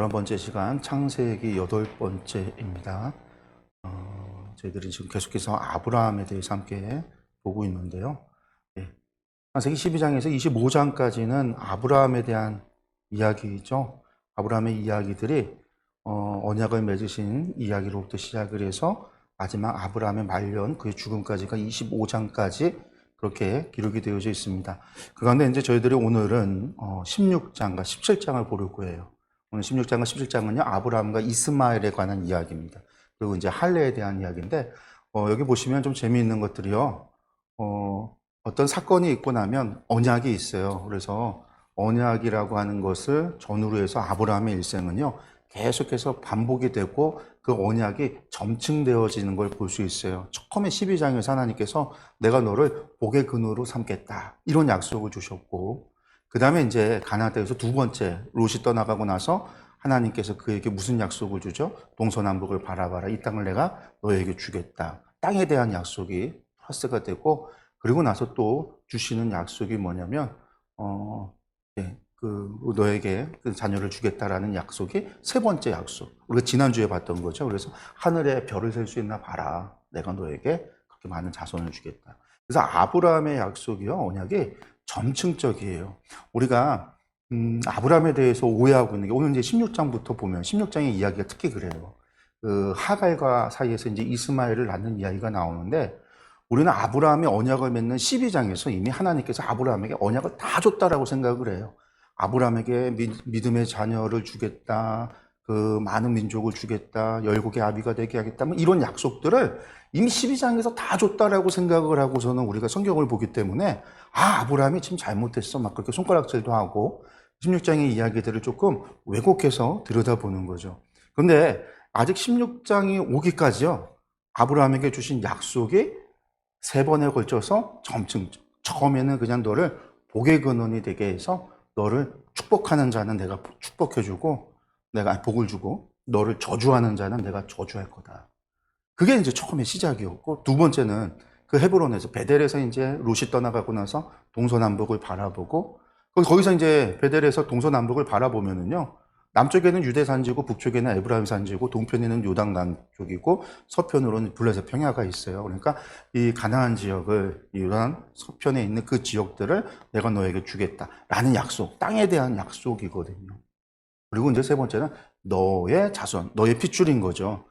11번째 시간 창세기 8번째입니다. 저희들이 지금 계속해서 아브라함에 대해서 함께 보고 있는데요. 창세기 12장에서 25장까지는 아브라함에 대한 이야기죠. 아브라함의 이야기들이 언약을 맺으신 이야기로부터 시작을 해서 마지막 아브라함의 말년, 그의 죽음까지가 25장까지 그렇게 기록이 되어져 있습니다. 그 가운데 이제 저희들이 오늘은 16장과 17장을 보려고 거예요. 오늘 16장과 17장은요, 아브라함과 이스마엘에 관한 이야기입니다. 그리고 이제 할례에 대한 이야기인데, 여기 보시면 좀 재미있는 것들이요. 어떤 사건이 있고 나면 언약이 있어요. 그래서 언약이라고 하는 것을 전후로 해서 아브라함의 일생은요, 계속해서 반복이 되고 그 언약이 점층되어지는 걸 볼 수 있어요. 처음에 12장에서 하나님께서 내가 너를 복의 근원으로 삼겠다, 이런 약속을 주셨고, 그 다음에 이제 가나안 땅에서 두 번째 롯이 떠나가고 나서 하나님께서 그에게 무슨 약속을 주죠? 동서남북을 바라봐라, 이 땅을 내가 너에게 주겠다. 땅에 대한 약속이 플러스가 되고, 그리고 나서 또 주시는 약속이 뭐냐면 너에게 그 자녀를 주겠다라는 약속이 세 번째 약속. 우리가 지난주에 봤던 거죠. 그래서 하늘에 별을 셀 수 있나 봐라. 내가 너에게 그렇게 많은 자손을 주겠다. 그래서 아브라함의 약속이요, 언약이 점층적이에요. 우리가 아브라함에 대해서 오해하고 있는 게, 오늘 이제 16장부터 보면 16장의 이야기가 특히 그래요. 그 하갈과 사이에서 이제 이스마엘을 낳는 이야기가 나오는데, 우리는 아브라함의 언약을 맺는 12장에서 이미 하나님께서 아브라함에게 언약을 다 줬다라고 생각을 해요. 아브라함에게 믿음의 자녀를 주겠다, 그 많은 민족을 주겠다, 열국의 아비가 되게 하겠다, 뭐 이런 약속들을 이미 12장에서 다 줬다라고 생각을 하고서는 우리가 성경을 보기 때문에, 아브라함이 지금 잘못했어, 막 그렇게 손가락질도 하고 16장의 이야기들을 조금 왜곡해서 들여다보는 거죠. 그런데 아직 16장이 오기까지요, 아브라함에게 주신 약속이 세 번에 걸쳐서 처음에는 그냥 너를 복의 근원이 되게 해서 너를 축복하는 자는 내가 축복해주고, 내가 복을 주고, 너를 저주하는 자는 내가 저주할 거다. 그게 이제 처음에 시작이었고, 두 번째는 그 헤브론에서, 베델에서 이제 롯이 떠나가고 나서 동서남북을 바라보고, 거기서 이제 베델에서 동서남북을 바라보면은요, 남쪽에는 유대 산지고 북쪽에는 에브라임 산지고 동편에는 요단강 쪽이고 서편으로는 블레셋 평야가 있어요. 그러니까 이 가나안 지역을, 요단 서편에 있는 그 지역들을 내가 너에게 주겠다라는 약속, 땅에 대한 약속이거든요. 그리고 이제 세 번째는 너의 자손, 너의 핏줄인 거죠.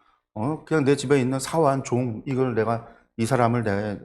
그냥 내 집에 있는 사환, 종, 이걸 내가, 이 사람을 내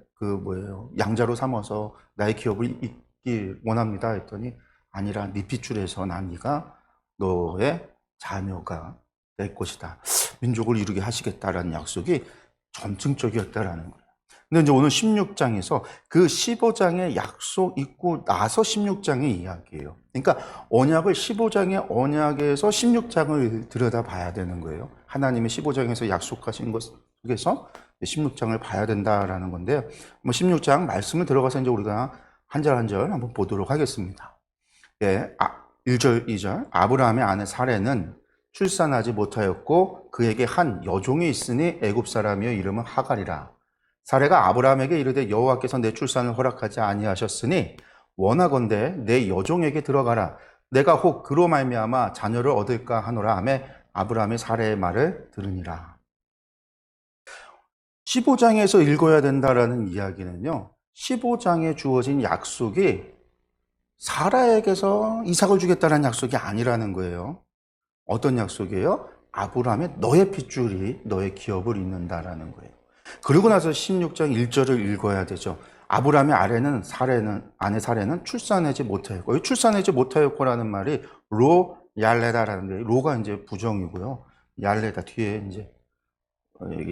양자로 삼아서 나의 기업을 잇기 원합니다 했더니, 아니라 네 핏줄에서 난 네가 너의 자녀가 될 것이다, 민족을 이루게 하시겠다라는 약속이 점층적이었다라는 거예요. 근데 이제 오늘 16장에서 그 15장의 약속 있고 나서 16장의 이야기예요. 그러니까 언약을 15장의 언약에서 16장을 들여다봐야 되는 거예요. 하나님의 15장에서 약속하신 것 속에서 16장을 봐야 된다라는 건데, 16장 말씀을 들어가서 이제 우리가 한 절 한 절 한번 보도록 하겠습니다. 1절, 2절. 아브라함의 아내 사레는 출산하지 못하였고 그에게 한 여종이 있으니 애굽 사람이여 이름은 하갈이라. 사레가 아브라함에게 이르되 여호와께서 내 출산을 허락하지 아니하셨으니 원하건대 내 여종에게 들어가라. 내가 혹 그로 말미암아 자녀를 얻을까 하노라 하매 아브라함의 사레의 말을 들으니라. 15장에서 읽어야 된다라는 이야기는요, 15장에 주어진 약속이 사라에게서 이삭을 주겠다는 약속이 아니라는 거예요. 어떤 약속이에요? 아브라함의 너의 핏줄이 너의 기업을 잇는다라는 거예요. 그리고 나서 16장 1절을 읽어야 되죠. 아브라함의 아내 사레는 출산하지 못하였고, 출산하지 못하였고라는 말이 로 얄레다라는데, 로가 이제 부정이고요, 얄레다 뒤에 이제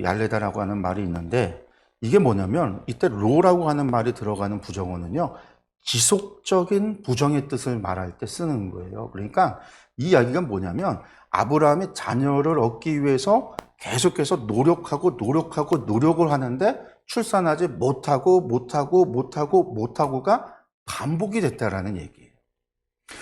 얄레다라고 하는 말이 있는데, 이게 뭐냐면 이때 로라고 하는 말이 들어가는 부정어는요, 지속적인 부정의 뜻을 말할 때 쓰는 거예요. 그러니까 이 이야기가 뭐냐면, 아브라함이 자녀를 얻기 위해서 계속해서 노력을 하는데 출산하지 못하고가 반복이 됐다라는 얘기예요.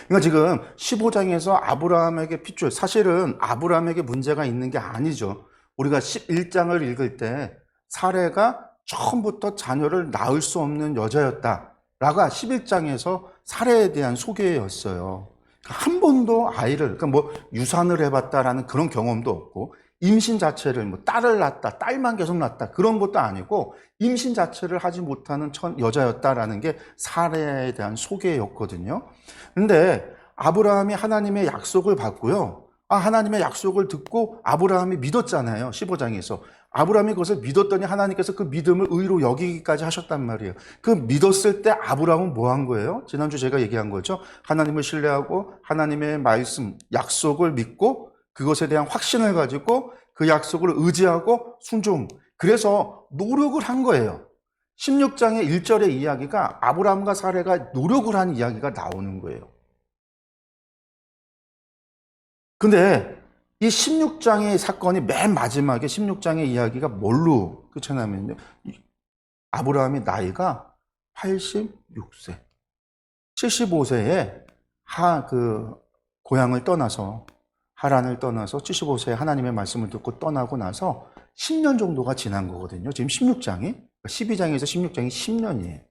그러니까 지금 15장에서 아브라함에게 핏줄, 사실은 아브라함에게 문제가 있는 게 아니죠. 우리가 11장을 읽을 때 사레가 처음부터 자녀를 낳을 수 없는 여자였다 라가 11장에서 사레에 대한 소개였어요. 한 번도 아이를, 그러니까 뭐 유산을 해봤다라는 그런 경험도 없고, 임신 자체를 뭐 딸을 낳았다, 딸만 계속 낳았다, 그런 것도 아니고, 임신 자체를 하지 못하는 여자였다라는 게 사례에 대한 소개였거든요. 근데 아브라함이 하나님의 약속을 받고요. 하나님의 약속을 듣고 아브라함이 믿었잖아요. 15장에서. 아브라함이 그것을 믿었더니 하나님께서 그 믿음을 의로 여기기까지 하셨단 말이에요. 그 믿었을 때 아브라함은 뭐 한 거예요? 지난주 제가 얘기한 거죠. 하나님을 신뢰하고 하나님의 말씀, 약속을 믿고 그것에 대한 확신을 가지고 그 약속을 의지하고 순종. 그래서 노력을 한 거예요. 16장의 1절의 이야기가 아브라함과 사례가 노력을 한 이야기가 나오는 거예요. 근데 이 16장의 사건이 맨 마지막에 16장의 이야기가 뭘로 끝이 나면요. 아브라함의 나이가 86세, 75세에 고향을 떠나서 하란을 떠나서 75세에 하나님의 말씀을 듣고 떠나고 나서 10년 정도가 지난 거거든요. 지금 16장이 12장에서 16장이 10년이에요.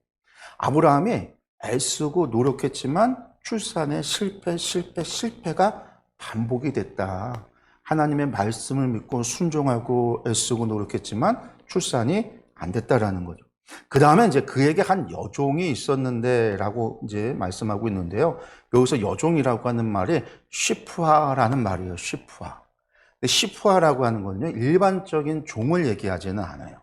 아브라함이 애쓰고 노력했지만 출산에 실패가 반복이 됐다. 하나님의 말씀을 믿고 순종하고 애쓰고 노력했지만 출산이 안 됐다라는 거죠. 그 다음에 이제 그에게 한 여종이 있었는데 라고 이제 말씀하고 있는데요. 여기서 여종이라고 하는 말이 시프아라는 말이에요. 시프아. 시프아라고 하는 거는요, 일반적인 종을 얘기하지는 않아요.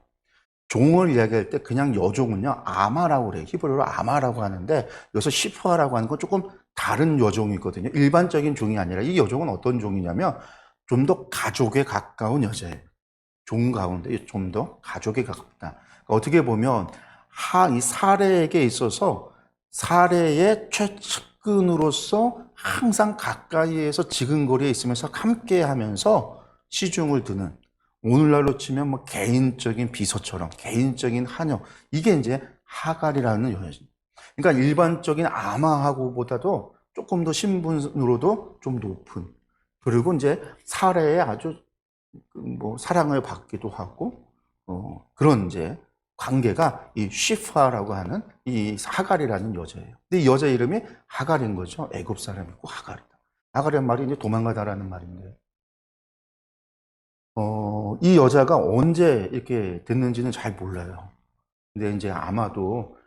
종을 이야기할 때 그냥 여종은요, 아마라고 그래요. 히브리어로 아마라고 하는데 여기서 시프아라고 하는 건 조금 다른 여종이거든요. 일반적인 종이 아니라 이 여종은 어떤 종이냐면 좀 더 가족에 가까운 여자예요. 종 가운데 좀 더 가족에 가깝다. 그러니까 어떻게 보면 이 사례에게 있어서 사례의 최측근으로서 항상 가까이에서 지근거리에 있으면서 함께 하면서 시중을 두는, 오늘날로 치면 뭐 개인적인 비서처럼, 개인적인 하녀, 이게 이제 하갈이라는 여자입니다. 그러니까 일반적인 아마하고보다도 조금 더 신분으로도 좀 높은, 그리고 이제 사례에 아주 뭐 사랑을 받기도 하고 그런 이제 관계가 이 시프아라고 하는 이 하갈이라는 여자예요. 근데 이 여자 이름이 하갈인 거죠. 애굽 사람이고 하갈이다. 하갈이란 말이 이제 도망가다라는 말인데, 이 여자가 언제 이렇게 됐는지는 잘 몰라요. 근데 이제 아마도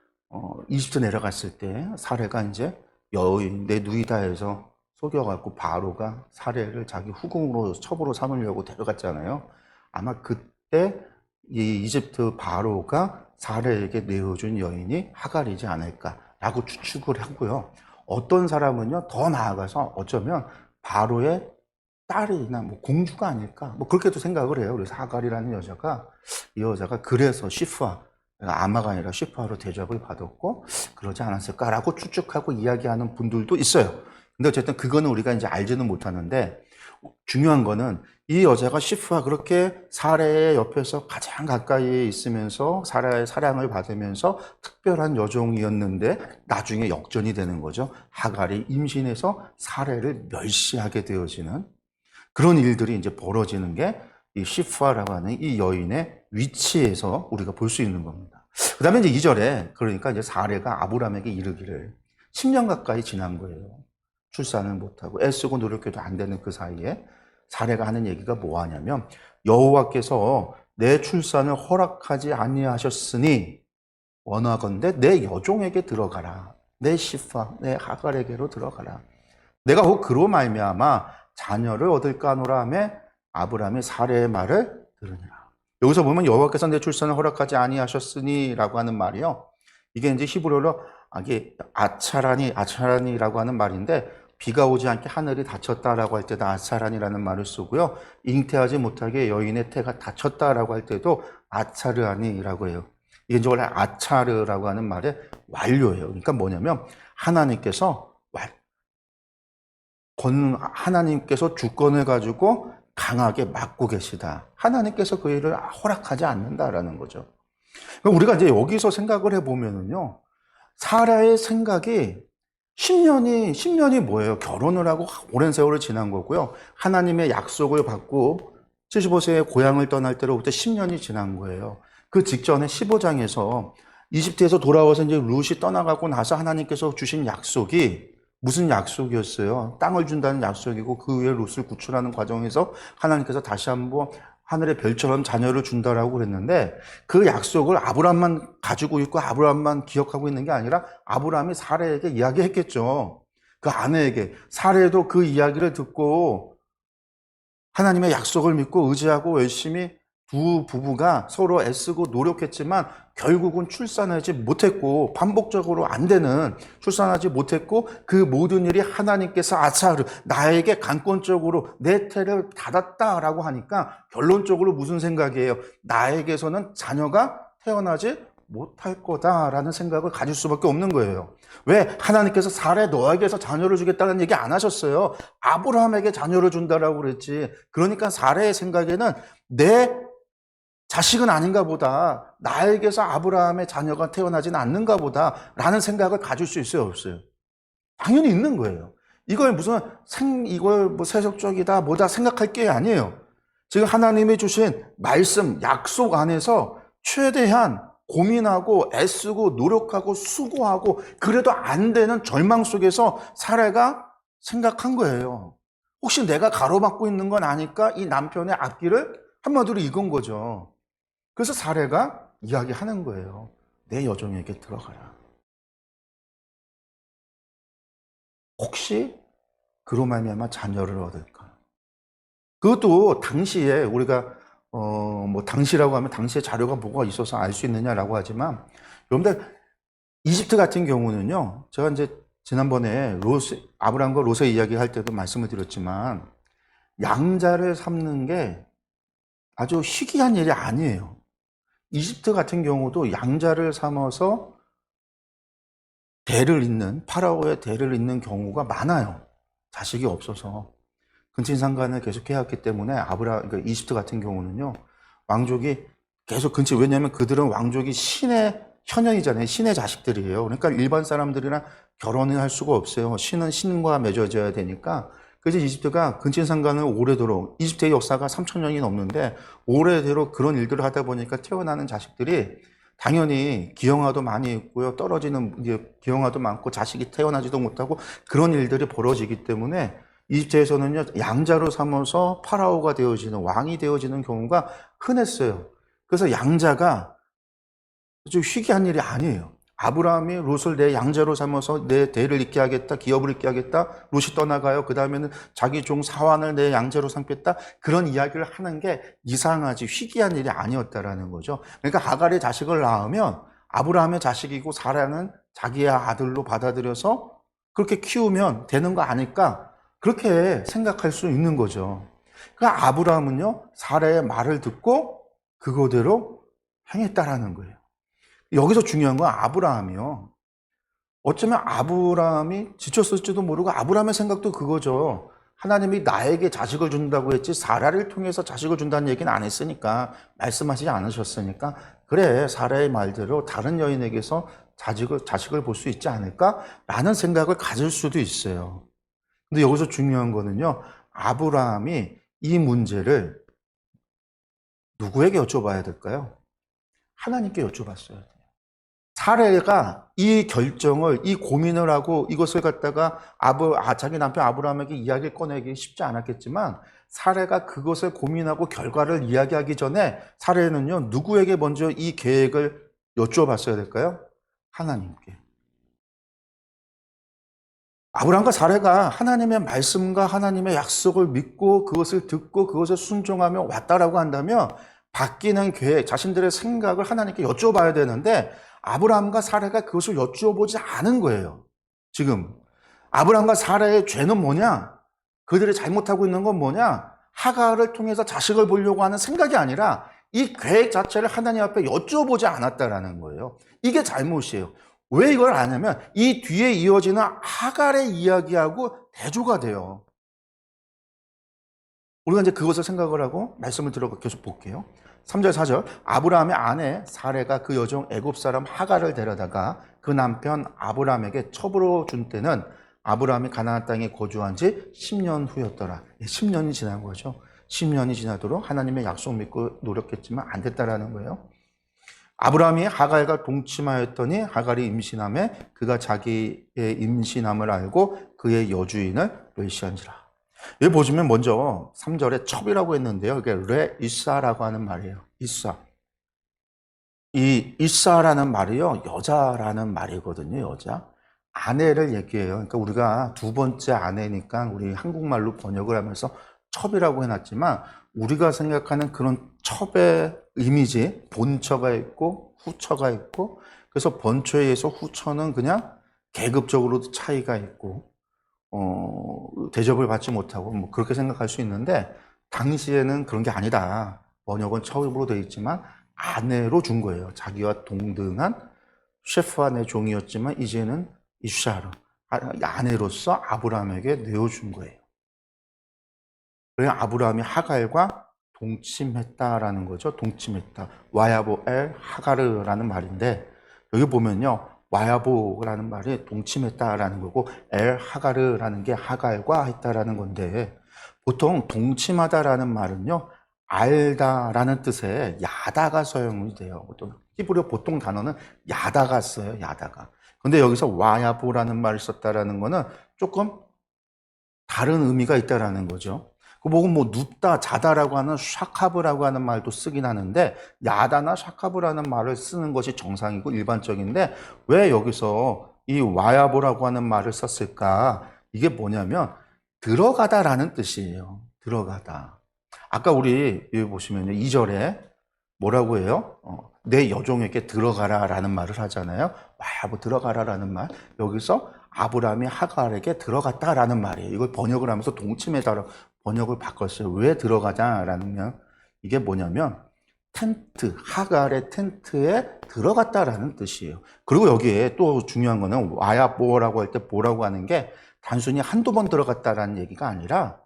이집트 내려갔을 때 사례가 이제 여인 내 누이다 해서 속여갖고 바로가 사례를 자기 후궁으로 첩으로 삼으려고 데려갔잖아요. 아마 그때 이 이집트 바로가 사례에게 내어준 여인이 하갈이지 않을까라고 추측을 하고요. 어떤 사람은요, 더 나아가서 어쩌면 바로의 딸이나 뭐 공주가 아닐까, 뭐 그렇게도 생각을 해요. 그래서 하갈이라는 여자가, 이 여자가 그래서 시프아, 아마가 아니라 시프아로 대접을 받았고 그러지 않았을까라고 추측하고 이야기하는 분들도 있어요. 근데 어쨌든 그거는 우리가 이제 알지는 못하는데, 중요한 거는 이 여자가 시프아, 그렇게 사례의 옆에서 가장 가까이에 있으면서 사례의 사랑을 받으면서 특별한 여종이었는데 나중에 역전이 되는 거죠. 하갈이 임신해서 사례를 멸시하게 되어지는 그런 일들이 이제 벌어지는 게 이 시프아라고 하는 이 여인의 위치에서 우리가 볼 수 있는 겁니다. 그 다음에 이제 2절에 그러니까 이제 사례가 아브라함에게 이르기를, 10년 가까이 지난 거예요. 출산을 못하고 애쓰고 노력해도 안 되는 그 사이에 사례가 하는 얘기가 뭐 하냐면, 여호와께서 내 출산을 허락하지 아니하셨으니 원하건대 내 여종에게 들어가라. 내 시프아, 내 하갈에게로 들어가라. 내가 혹 그로 말미암아 자녀를 얻을까 하노라 하며 아브라함이 사례의 말을 들으니라. 여기서 보면 여호와께서 내 출산을 허락하지 아니하셨으니 라고 하는 말이요, 이게 이제 히브리어로 이게 아차라니라고 하는 말인데, 비가 오지 않게 하늘이 닫혔다라고 할 때도 아차라니라는 말을 쓰고요, 잉태하지 못하게 여인의 태가 닫혔다라고 할 때도 아차르아니라고 해요. 이게 이제 원래 아차르라고 하는 말의 완료예요. 그러니까 뭐냐면 하나님께서 주권을 가지고 강하게 막고 계시다. 하나님께서 그 일을 허락하지 않는다라는 거죠. 우리가 이제 여기서 생각을 해보면은요, 사라의 생각이 10년이 뭐예요? 결혼을 하고 오랜 세월을 지난 거고요. 하나님의 약속을 받고 75세에 고향을 떠날 때로부터 10년이 지난 거예요. 그 직전에 15장에서 이집트에서 돌아와서 이제 룻이 떠나가고 나서 하나님께서 주신 약속이 무슨 약속이었어요? 땅을 준다는 약속이고 그 위에 롯을 구출하는 과정에서 하나님께서 다시 한번 하늘의 별처럼 자녀를 준다라고 그랬는데 그 약속을 아브라함만 가지고 있고 아브라함만 기억하고 있는 게 아니라 아브라함이 사라에게 이야기했겠죠. 그 아내에게. 사라도 그 이야기를 듣고 하나님의 약속을 믿고 의지하고 열심히 두 부부가 서로 애쓰고 노력했지만 결국은 출산하지 못했고 반복적으로 안 되는 출산하지 못했고 그 모든 일이 하나님께서 아차르 나에게 강권적으로 내 태를 닫았다라고 하니까 결론적으로 무슨 생각이에요? 나에게서는 자녀가 태어나지 못할 거다라는 생각을 가질 수밖에 없는 거예요. 왜? 하나님께서 사례 너에게서 자녀를 주겠다는 얘기 안 하셨어요. 아브라함에게 자녀를 준다라고 그랬지. 그러니까 사례의 생각에는 내 자식은 아닌가 보다. 나에게서 아브라함의 자녀가 태어나지는 않는가 보다. 라는 생각을 가질 수 있어요, 없어요? 당연히 있는 거예요. 이걸 무슨 이걸 뭐 세속적이다, 뭐다 생각할 게 아니에요. 지금 하나님이 주신 말씀, 약속 안에서 최대한 고민하고 애쓰고 노력하고 수고하고 그래도 안 되는 절망 속에서 사례가 생각한 거예요. 혹시 내가 가로막고 있는 건 아니까 이 남편의 앞길을 한마디로 이건 거죠. 그래서 사례가 이야기하는 거예요. 내 여종에게 들어가라. 혹시 그로 말미암아 자녀를 얻을까? 그것도 당시에 우리가 뭐 당시라고 하면 당시에 자료가 뭐가 있어서 알 수 있느냐라고 하지만 여러분들 이집트 같은 경우는요. 제가 이제 지난번에 아브라함과 롯의 이야기할 때도 말씀을 드렸지만 양자를 삼는 게 아주 희귀한 일이 아니에요. 이집트 같은 경우도 양자를 삼아서 대를 잇는 파라오의 대를 잇는 경우가 많아요. 자식이 없어서 근친상간을 계속 해왔기 때문에 그러니까 이집트 같은 경우는요 왕족이 계속 왜냐하면 그들은 왕족이 신의 현현이잖아요. 신의 자식들이에요. 그러니까 일반 사람들이랑 결혼을 할 수가 없어요. 신은 신과 맺어져야 되니까. 그래서 이집트가 근친상간을 오래도록 이집트의 역사가 3,000년이 넘는데 오래도록 그런 일들을 하다 보니까 태어나는 자식들이 당연히 기형아도 많이 있고요. 기형아도 많고 자식이 태어나지도 못하고 그런 일들이 벌어지기 때문에 이집트에서는요 양자로 삼아서 파라오가 되어지는 왕이 되어지는 경우가 흔했어요. 그래서 양자가 아주 희귀한 일이 아니에요. 아브라함이 롯을 내 양자로 삼아서 내 대를 잇게 하겠다, 기업을 잇게 하겠다, 롯이 떠나가요. 그 다음에는 자기 종 사환을 내 양자로 삼겠다. 그런 이야기를 하는 게 이상하지 희귀한 일이 아니었다라는 거죠. 그러니까 하갈의 자식을 낳으면 아브라함의 자식이고 사라는 자기의 아들로 받아들여서 그렇게 키우면 되는 거 아닐까? 그렇게 생각할 수 있는 거죠. 그러니까 아브라함은요, 사라의 말을 듣고 그거대로 행했다라는 거예요. 여기서 중요한 건 아브라함이요. 어쩌면 아브라함이 지쳤을지도 모르고 아브라함의 생각도 그거죠. 하나님이 나에게 자식을 준다고 했지 사라를 통해서 자식을 준다는 얘기는 안 했으니까 말씀하시지 않으셨으니까 그래 사라의 말대로 다른 여인에게서 자식을 볼 수 있지 않을까라는 생각을 가질 수도 있어요. 근데 여기서 중요한 거는요. 아브라함이 이 문제를 누구에게 여쭤봐야 될까요? 하나님께 여쭤봤어야 돼요. 사례가 이 결정을, 이 고민을 하고 이것을 갖다가 자기 남편 아브라함에게 이야기를 꺼내기 쉽지 않았겠지만 사례가 그것을 고민하고 결과를 이야기하기 전에 사례는요, 누구에게 먼저 이 계획을 여쭤봤어야 될까요? 하나님께. 아브라함과 사례가 하나님의 말씀과 하나님의 약속을 믿고 그것을 듣고 그것을 순종하며 왔다라고 한다면 바뀌는 계획, 자신들의 생각을 하나님께 여쭤봐야 되는데 아브라함과 사례가 그것을 여쭤보지 않은 거예요. 지금 아브라함과 사례의 죄는 뭐냐? 그들이 잘못하고 있는 건 뭐냐? 하갈을 통해서 자식을 보려고 하는 생각이 아니라 이 계획 자체를 하나님 앞에 여쭤보지 않았다라는 거예요. 이게 잘못이에요. 왜 이걸 안 하면 이 뒤에 이어지는 하갈의 이야기하고 대조가 돼요. 우리가 이제 그것을 생각을 하고 말씀을 들어가 계속 볼게요. 3절 4절 아브라함의 아내 사레가 그 여종 애굽 사람 하갈을 데려다가 그 남편 아브라함에게 첩으로 준 때는 아브라함이 가나안 땅에 거주한 지 10년 후였더라. 10년이 지난 거죠. 10년이 지나도록 하나님의 약속 믿고 노력했지만 안 됐다라는 거예요. 아브라함이 하갈과 동침하였더니 하갈이 임신함에 그가 자기의 임신함을 알고 그의 여주인을 멸시한지라. 여기 보시면 먼저 3절에 첩이라고 했는데요. 이게 레 이사라고 하는 말이에요. 이사. 이 이사라는 말이요, 여자라는 말이거든요. 여자. 아내를 얘기해요. 그러니까 우리가 두 번째 아내니까 우리 한국말로 번역을 하면서 첩이라고 해놨지만 우리가 생각하는 그런 첩의 이미지, 본처가 있고 후처가 있고, 그래서 본처에 의해서 후처는 그냥 계급적으로도 차이가 있고 대접을 받지 못하고 뭐 그렇게 생각할 수 있는데, 당시에는 그런 게 아니다. 번역은 첩으로 되어 있지만 아내로 준 거예요. 자기와 동등한 셰프 아내 종이었지만 이제는 이샤르, 아내로서 아브라함에게 내어준 거예요. 그래서 아브라함이 하갈과 동침했다라는 거죠. 동침했다. 와야보 엘 하가르라는 말인데, 여기 보면요, 와야보라는 말이 동침했다라는 거고 엘 하가르라는 게 하갈과 했다라는 건데, 보통 동침하다라는 말은요, 알다라는 뜻의 야다가 사용이 돼요. 히브리어 보통 단어는 야다가 써요. 야다가. 근데 여기서 와야보라는 말을 썼다라는 거는 조금 다른 의미가 있다라는 거죠. 그 보고 뭐 눕다, 자다라고 하는 샤카브라고 하는 말도 쓰긴 하는데, 야다나 샤카브라는 말을 쓰는 것이 정상이고 일반적인데 왜 여기서 이 와야보라고 하는 말을 썼을까? 이게 뭐냐면 들어가다라는 뜻이에요. 들어가다. 아까 우리 여기 보시면요, 2절에 뭐라고 해요? 내 여종에게 들어가라라는 말을 하잖아요. 와야보, 들어가라라는 말. 여기서 아브라함이 하갈에게 들어갔다라는 말이에요. 이걸 번역을 하면서 동침해다라고 번역을 바꿨어요. 왜 들어가자라는, 이게 뭐냐면 텐트, 하갈의 텐트에 들어갔다라는 뜻이에요. 그리고 여기에 또 중요한 거는 와야보라고 할 때 보라고 하는 게 단순히 한두 번 들어갔다라는 얘기가 아니라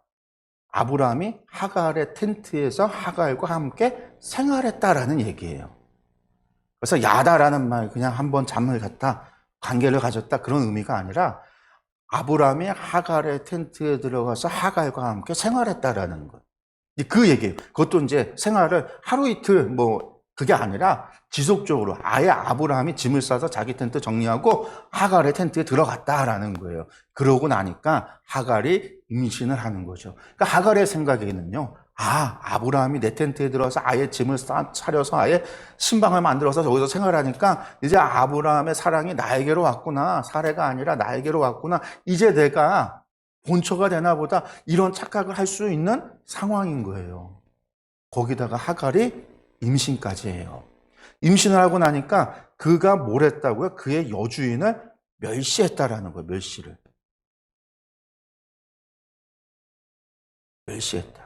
아브라함이 하갈의 텐트에서 하갈과 함께 생활했다라는 얘기예요. 그래서 야다라는 말, 그냥 한번 잠을 잤다, 관계를 가졌다, 그런 의미가 아니라 아브라함이 하갈의 텐트에 들어가서 하갈과 함께 생활했다라는 것. 그 얘기예요. 그것도 이제 생활을 하루 이틀 그게 아니라 지속적으로 아예 아브라함이 짐을 싸서 자기 텐트 정리하고 하갈의 텐트에 들어갔다라는 거예요. 그러고 나니까 하갈이 임신을 하는 거죠. 그러니까 하갈의 생각에는요, 아브라함이 내 텐트에 들어와서 아예 짐을 차려서 아예 신방을 만들어서 저기서 생활하니까 이제 아브라함의 사랑이 나에게로 왔구나. 사례가 아니라 나에게로 왔구나. 이제 내가 본처가 되나 보다. 이런 착각을 할 수 있는 상황인 거예요. 거기다가 하갈이 임신까지 해요. 임신을 하고 나니까 그가 뭘 했다고요? 그의 여주인을 멸시했다라는 거예요. 멸시했다.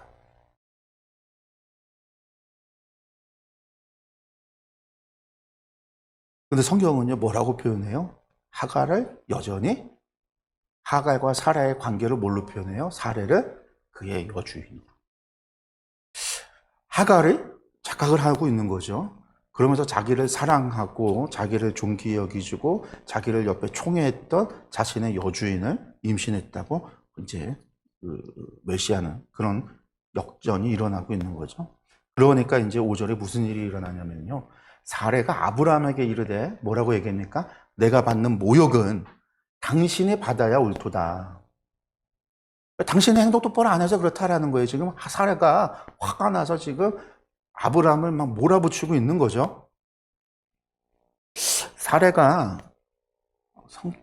근데 성경은요, 뭐라고 표현해요? 하갈을 여전히, 하갈과 사라의 관계를 뭘로 표현해요? 사례를 그의 여주인. 하갈이 착각을 하고 있는 거죠. 그러면서 자기를 사랑하고 자기를 존귀 여기주고 자기를 옆에 총애했던 자신의 여주인을 임신했다고 이제 멸시하는 그런 역전이 일어나고 있는 거죠. 그러니까 이제 5절에 무슨 일이 일어나냐면요, 사례가 아브라함에게 이르되 뭐라고 얘기합니까? 내가 받는 모욕은 당신이 받아야 옳도다. 당신의 행동 똑바로 안 해서 그렇다라는 거예요. 지금 사례가 화가 나서 지금 아브라함을 막 몰아붙이고 있는 거죠. 사례가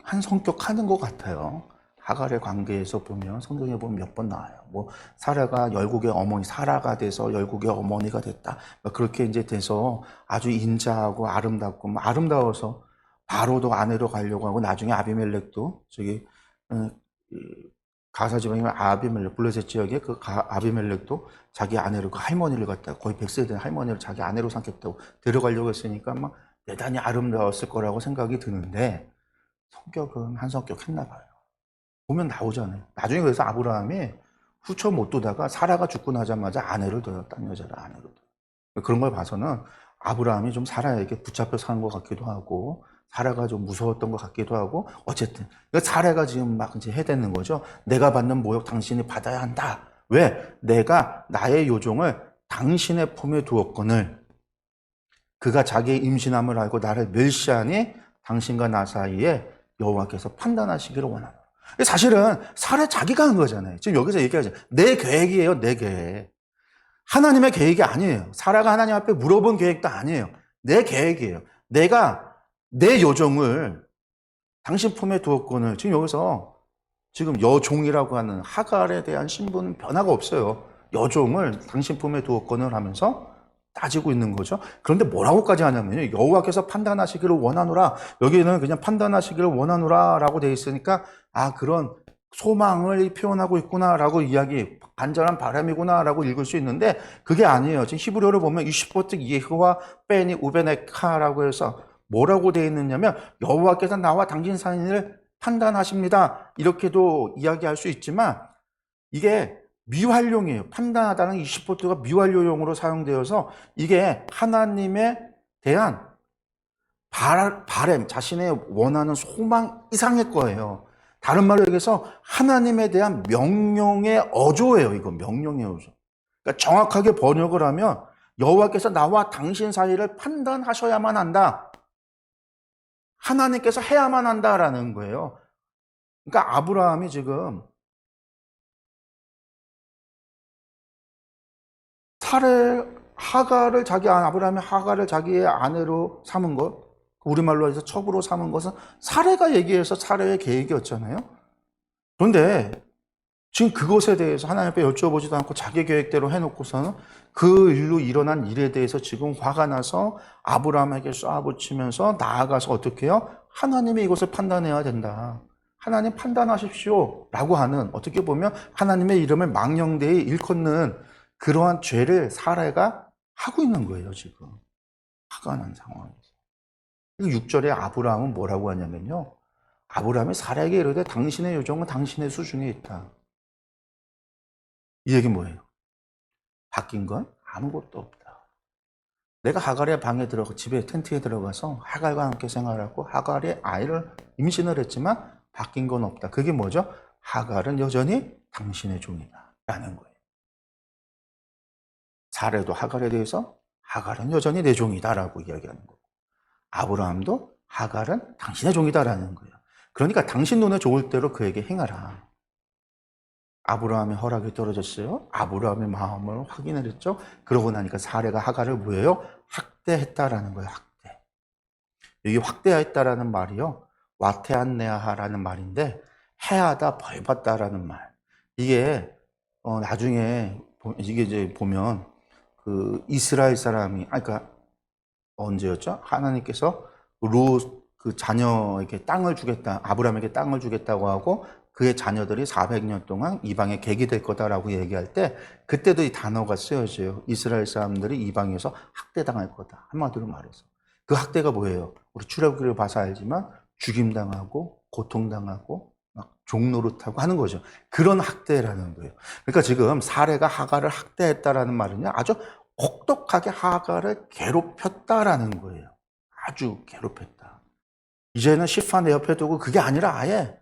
한 성격 하는 것 같아요. 하갈의 관계에서 보면, 성경에 보면 몇 번 나와요. 사라가 열국의 어머니, 사라가 돼서 열국의 어머니가 됐다. 그렇게 이제 돼서 아주 인자하고 아름답고, 아름다워서 바로도 아내로 가려고 하고, 나중에 아비멜렉도, 가사 지방의 아비멜렉, 블레셋 지역의 그 아비멜렉도 자기 아내를, 그 할머니를 갖다, 거의 100세 된 할머니를 자기 아내로 삼겠다고 데려가려고 했으니까 막 대단히 아름다웠을 거라고 생각이 드는데, 성격은 한 성격 했나 봐요. 보면 나오잖아요. 나중에 그래서 아브라함이 후처 못 두다가 사라가 죽고 나자마자 아내를 둬요. 딴 여자를 아내로 둬요. 그런 걸 봐서는 아브라함이 좀 사라에게 붙잡혀 사는 것 같기도 하고, 사라가 좀 무서웠던 것 같기도 하고, 어쨌든 사라가 지금 막 이제 해대는 거죠. 내가 받는 모욕 당신이 받아야 한다. 왜? 내가 나의 요종을 당신의 품에 두었거늘. 그가 자기의 임신함을 알고 나를 멸시하니 당신과 나 사이에 여호와께서 판단하시기를 원하노라. 사실은 사례 자기가 한 거잖아요. 지금 여기서 얘기하죠. 내 계획이에요, 내 계획. 하나님의 계획이 아니에요. 사라가 하나님 앞에 물어본 계획도 아니에요. 내 계획이에요. 내가 내 여종을 당신 품에 두었거늘. 지금 여기서 지금 여종이라고 하는 하갈에 대한 신분은 변화가 없어요. 여종을 당신 품에 두었거늘 하면서 따지고 있는 거죠. 그런데 뭐라고까지 하냐면요. 여호와께서 판단하시기를 원하노라. 여기는 그냥 판단하시기를 원하노라 라고 되어 있으니까 그런 소망을 표현하고 있구나라고 이야기, 간절한 바람이구나라고 읽을 수 있는데 그게 아니에요. 지금 히브리어를 보면 이슈포트 예후와 베니 우베네카라고 해서 뭐라고 되어 있느냐면 여호와께서 나와 당신 사이를 판단하십니다. 이렇게도 이야기할 수 있지만 이게 미완료용이에요. 판단하다는 이슈포트가 미완료용으로 사용되어서 이게 하나님에 대한 바램, 자신의 원하는 소망 이상의 거예요. 다른 말로 얘기해서 하나님에 대한 명령의 어조예요. 이거 명령의 어조. 그러니까 정확하게 번역을 하면 여호와께서 나와 당신 사이를 판단하셔야만 한다. 하나님께서 해야만 한다라는 거예요. 그러니까 아브라함이 지금 아브라함이 하갈을 자기의 아내로 삼은 것, 우리말로 해서 첩으로 삼은 것은 사례가 얘기해서 사례의 계획이었잖아요. 그런데 지금 그것에 대해서 하나님 앞에 여쭤보지도 않고 자기 계획대로 해놓고서는 그 일로 일어난 일에 대해서 지금 화가 나서 아브라함에게 쏘아붙이면서 나아가서 어떻게 해요? 하나님이 이것을 판단해야 된다. 하나님 판단하십시오. 라고 하는, 어떻게 보면 하나님의 이름을 망령되이 일컫는 그러한 죄를 사례가 하고 있는 거예요, 지금. 화가 난 상황에서. 6절에 아브라함은 뭐라고 하냐면요. 아브라함이 사례에게 이르되 당신의 요정은 당신의 수중에 있다. 이 얘기 뭐예요? 바뀐 건 아무것도 없다. 내가 하갈의 방에 들어가, 집에 텐트에 들어가서 하갈과 함께 생활하고 하갈의 아이를 임신을 했지만 바뀐 건 없다. 그게 뭐죠? 하갈은 여전히 당신의 종이다. 라는 거예요. 사례도 하갈에 대해서 하갈은 여전히 내 종이다라고 이야기하는 거고, 아브라함도 하갈은 당신의 종이다라는 거예요. 그러니까 당신 눈에 좋을 대로 그에게 행하라. 아브라함의 허락이 떨어졌어요. 아브라함의 마음을 확인을 했죠. 그러고 나니까 사례가 하갈을 뭐예요? 학대했다라는 거예요. 학대. 여기 학대했다라는 말이요, 와테안네아하라는 말인데 해하다, 벌받다라는 말. 이게 나중에 이게 이제 보면 그 이스라엘 사람이, 그러니까 언제였죠? 하나님께서 그 자녀에게 땅을 주겠다, 아브라함에게 땅을 주겠다고 하고 그의 자녀들이 400년 동안 이방의 객이 될 거다라고 얘기할 때 그때도 이 단어가 쓰여져요. 이스라엘 사람들이 이방에서 학대당할 거다. 한마디로 말해서. 그 학대가 뭐예요? 우리 출애굽기를 봐서 알지만 죽임당하고 고통당하고 막 종노릇하고 하는 거죠. 그런 학대라는 거예요. 그러니까 지금 사례가 하갈을 학대했다라는 말은요, 아주 혹독하게 하갈을 괴롭혔다라는 거예요. 아주 괴롭혔다. 이제는 시파 내 옆에 두고 그게 아니라 아예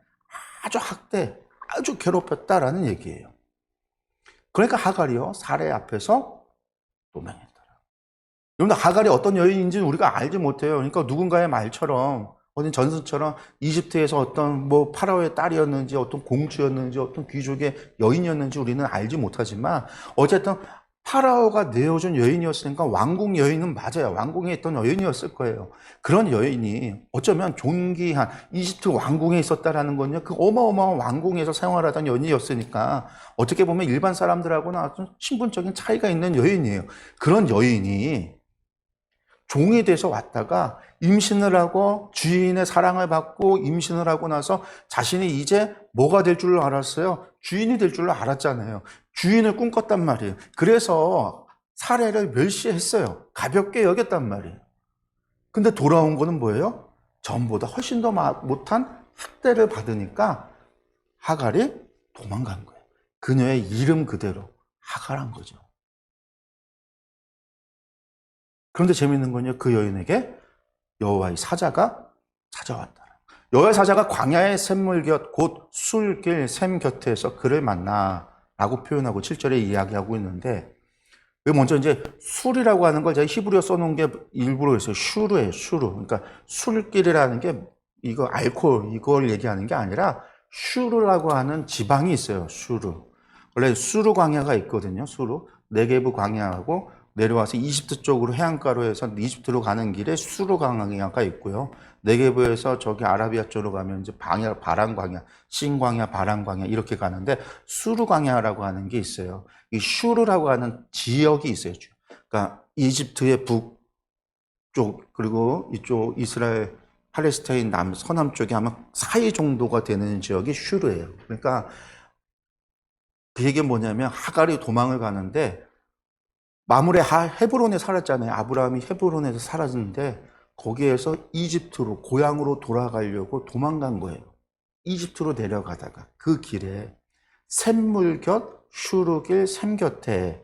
아주 학대, 아주 괴롭혔다라는 얘기예요. 그러니까 하갈이요, 사례 앞에서 도망했더라. 여러분, 하갈이 어떤 여인인지는 우리가 알지 못해요. 그러니까 누군가의 말처럼, 어떤 전설처럼 이집트에서 어떤 파라오의 딸이었는지, 어떤 공주였는지, 어떤 귀족의 여인이었는지 우리는 알지 못하지만 어쨌든 파라오가 내어준 여인이었으니까 왕궁 여인은 맞아요. 왕궁에 있던 여인이었을 거예요. 그런 여인이 어쩌면 존귀한 이집트 왕궁에 있었다라는 건요, 그 어마어마한 왕궁에서 생활하던 여인이었으니까 어떻게 보면 일반 사람들하고는 아주 신분적인 차이가 있는 여인이에요. 그런 여인이 종이 돼서 왔다가 임신을 하고 주인의 사랑을 받고 임신을 하고 나서 자신이 이제 뭐가 될 줄 알았어요? 주인이 될 줄 알았잖아요. 주인을 꿈꿨단 말이에요. 그래서 사례를 멸시했어요. 가볍게 여겼단 말이에요. 근데 돌아온 거는 뭐예요? 전보다 훨씬 더 못한 학대를 받으니까 하갈이 도망간 거예요. 그녀의 이름 그대로 하갈한 거죠. 그런데 재밌는 건요, 그 여인에게 여호와의 사자가 찾아왔다. 여호와의 사자가 광야의 샘물 곁 곧 술길 샘 곁에서 그를 만나 라고 표현하고 7절에 이야기하고 있는데, 먼저 이제 술이라고 하는 걸 제가 히브리어 써놓은 게 일부러 있어요. 슈르예요, 슈르. 그러니까 술길이라는 게 이거 알코올 이걸 얘기하는 게 아니라 슈르라고 하는 지방이 있어요. 슈르. 원래 수르 광야가 있거든요. 수르. 네게브 광야하고 내려와서 이집트 쪽으로 해안가로 해서 이집트로 가는 길에 수르 광야가 있고요. 네게브에서 저기 아라비아 쪽으로 가면 이제 바란 광야, 신 광야, 바란 광야 이렇게 가는데 수르 광야라고 하는 게 있어요. 이 슈르라고 하는 지역이 있어요. 그러니까 이집트의 북쪽 그리고 이쪽 이스라엘 팔레스타인 서남 쪽에 아마 사이 정도가 되는 지역이 슈르예요. 그러니까 그 얘기는 뭐냐면 하갈이 도망을 가는데 마물의 헤브론에 살았잖아요. 아브라함이 헤브론에서 살았는데 거기에서 이집트로 고향으로 돌아가려고 도망간 거예요. 이집트로 내려가다가 그 길에 샘물곁 슈르길 샘곁에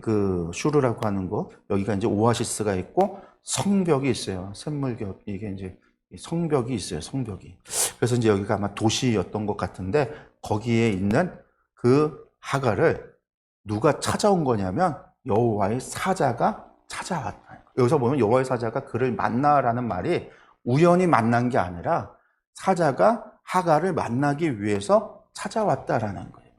그 슈르라고 하는 곳 여기가 이제 오아시스가 있고 성벽이 있어요. 샘물곁 이게 이제 성벽이 있어요. 성벽이. 그래서 이제 여기가 아마 도시였던 것 같은데 거기에 있는 그 하갈을 누가 찾아온 거냐면 여호와의 사자가 찾아왔다. 여기서 보면 여호와의 사자가 그를 만나라는 말이 우연히 만난 게 아니라 사자가 하갈을 만나기 위해서 찾아왔다라는 거예요.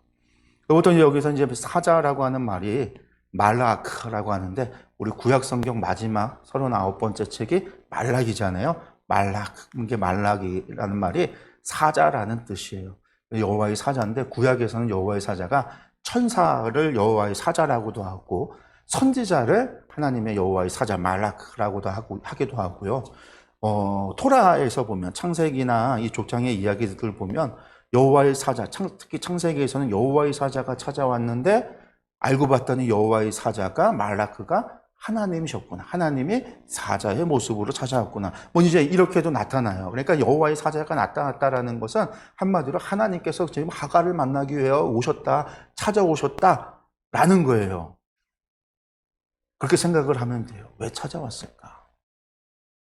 보통 여기서 이제 사자라고 하는 말이 말라크라고 하는데 우리 구약 성경 마지막 39번째 책이 말락이잖아요. 이게 말락이라는 말이 사자라는 뜻이에요. 여호와의 사자인데 구약에서는 여호와의 사자가 천사를 여호와의 사자라고도 하고 선지자를 하나님의 여호와의 사자 말라크라고도 하기도 하고요. 토라에서 보면 창세기나 이 족장의 이야기들 보면 여호와의 사자, 특히 창세기에서는 여호와의 사자가 찾아왔는데 알고 봤더니 여호와의 사자가 말라크가 하나님이셨구나. 하나님이 사자의 모습으로 찾아왔구나. 뭐 이제 이렇게도 나타나요. 그러니까 여호와의 사자가 나타났다라는 것은 한마디로 하나님께서 지금 하갈을 만나기 위해 오셨다, 찾아오셨다라는 거예요. 그렇게 생각을 하면 돼요. 왜 찾아왔을까?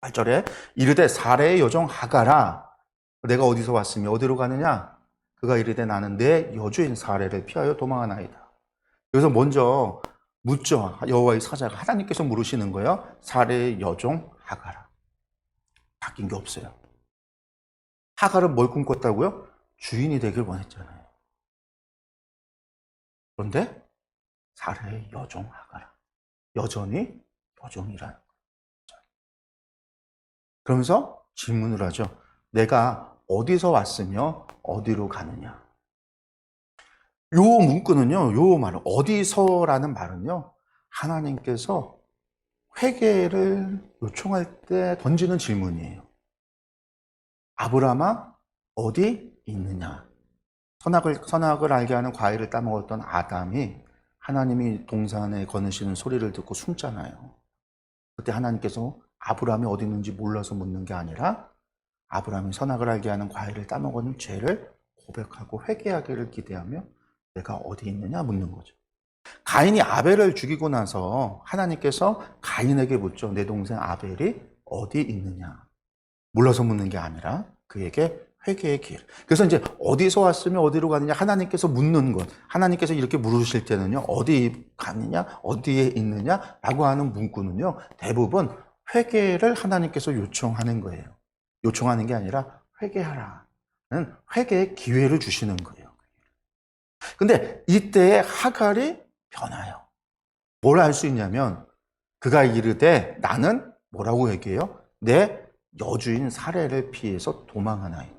8절에 이르되 사레의 여종 하갈아 내가 어디서 왔으며 어디로 가느냐? 그가 이르되 나는 내 여주인 사레를 피하여 도망하나이다. 그래서 먼저 묻죠. 여호와의 사자가 하나님께서 물으시는 거예요. 사레의 여종 하갈아. 바뀐 게 없어요. 하갈은 뭘 꿈꿨다고요? 주인이 되길 원했잖아요. 그런데 사레의 여종 하갈아. 여전히 여종이라는 거예요. 그러면서 질문을 하죠. 내가 어디서 왔으며 어디로 가느냐? 요 문구는요, 요 말은 어디서라는 말은요, 하나님께서 회개를 요청할 때 던지는 질문이에요. 아브라함아, 어디 있느냐? 선악을 알게 하는 과일을 따먹었던 아담이 하나님이 동산에 거느시는 소리를 듣고 숨잖아요. 그때 하나님께서 아브라함이 어디 있는지 몰라서 묻는 게 아니라 아브라함이 선악을 알게 하는 과일을 따먹은 죄를 고백하고 회개하기를 기대하며 내가 어디 있느냐 묻는 거죠. 가인이 아벨을 죽이고 나서 하나님께서 가인에게 묻죠. 내 동생 아벨이 어디 있느냐. 몰라서 묻는 게 아니라 그에게 회개의 길. 그래서 이제 어디서 왔으면 어디로 가느냐 하나님께서 묻는 것. 하나님께서 이렇게 물으실 때는요. 어디 가느냐 어디에 있느냐라고 하는 문구는요. 대부분 회개를 하나님께서 요청하는 거예요. 요청하는 게 아니라 회개하라는 회개의 기회를 주시는 거예요. 근데 이때에 하갈이 변화요. 뭘 알 수 있냐면 그가 이르되 나는 뭐라고 얘기해요? 내 여주인 사레를 피해서 도망하나이다.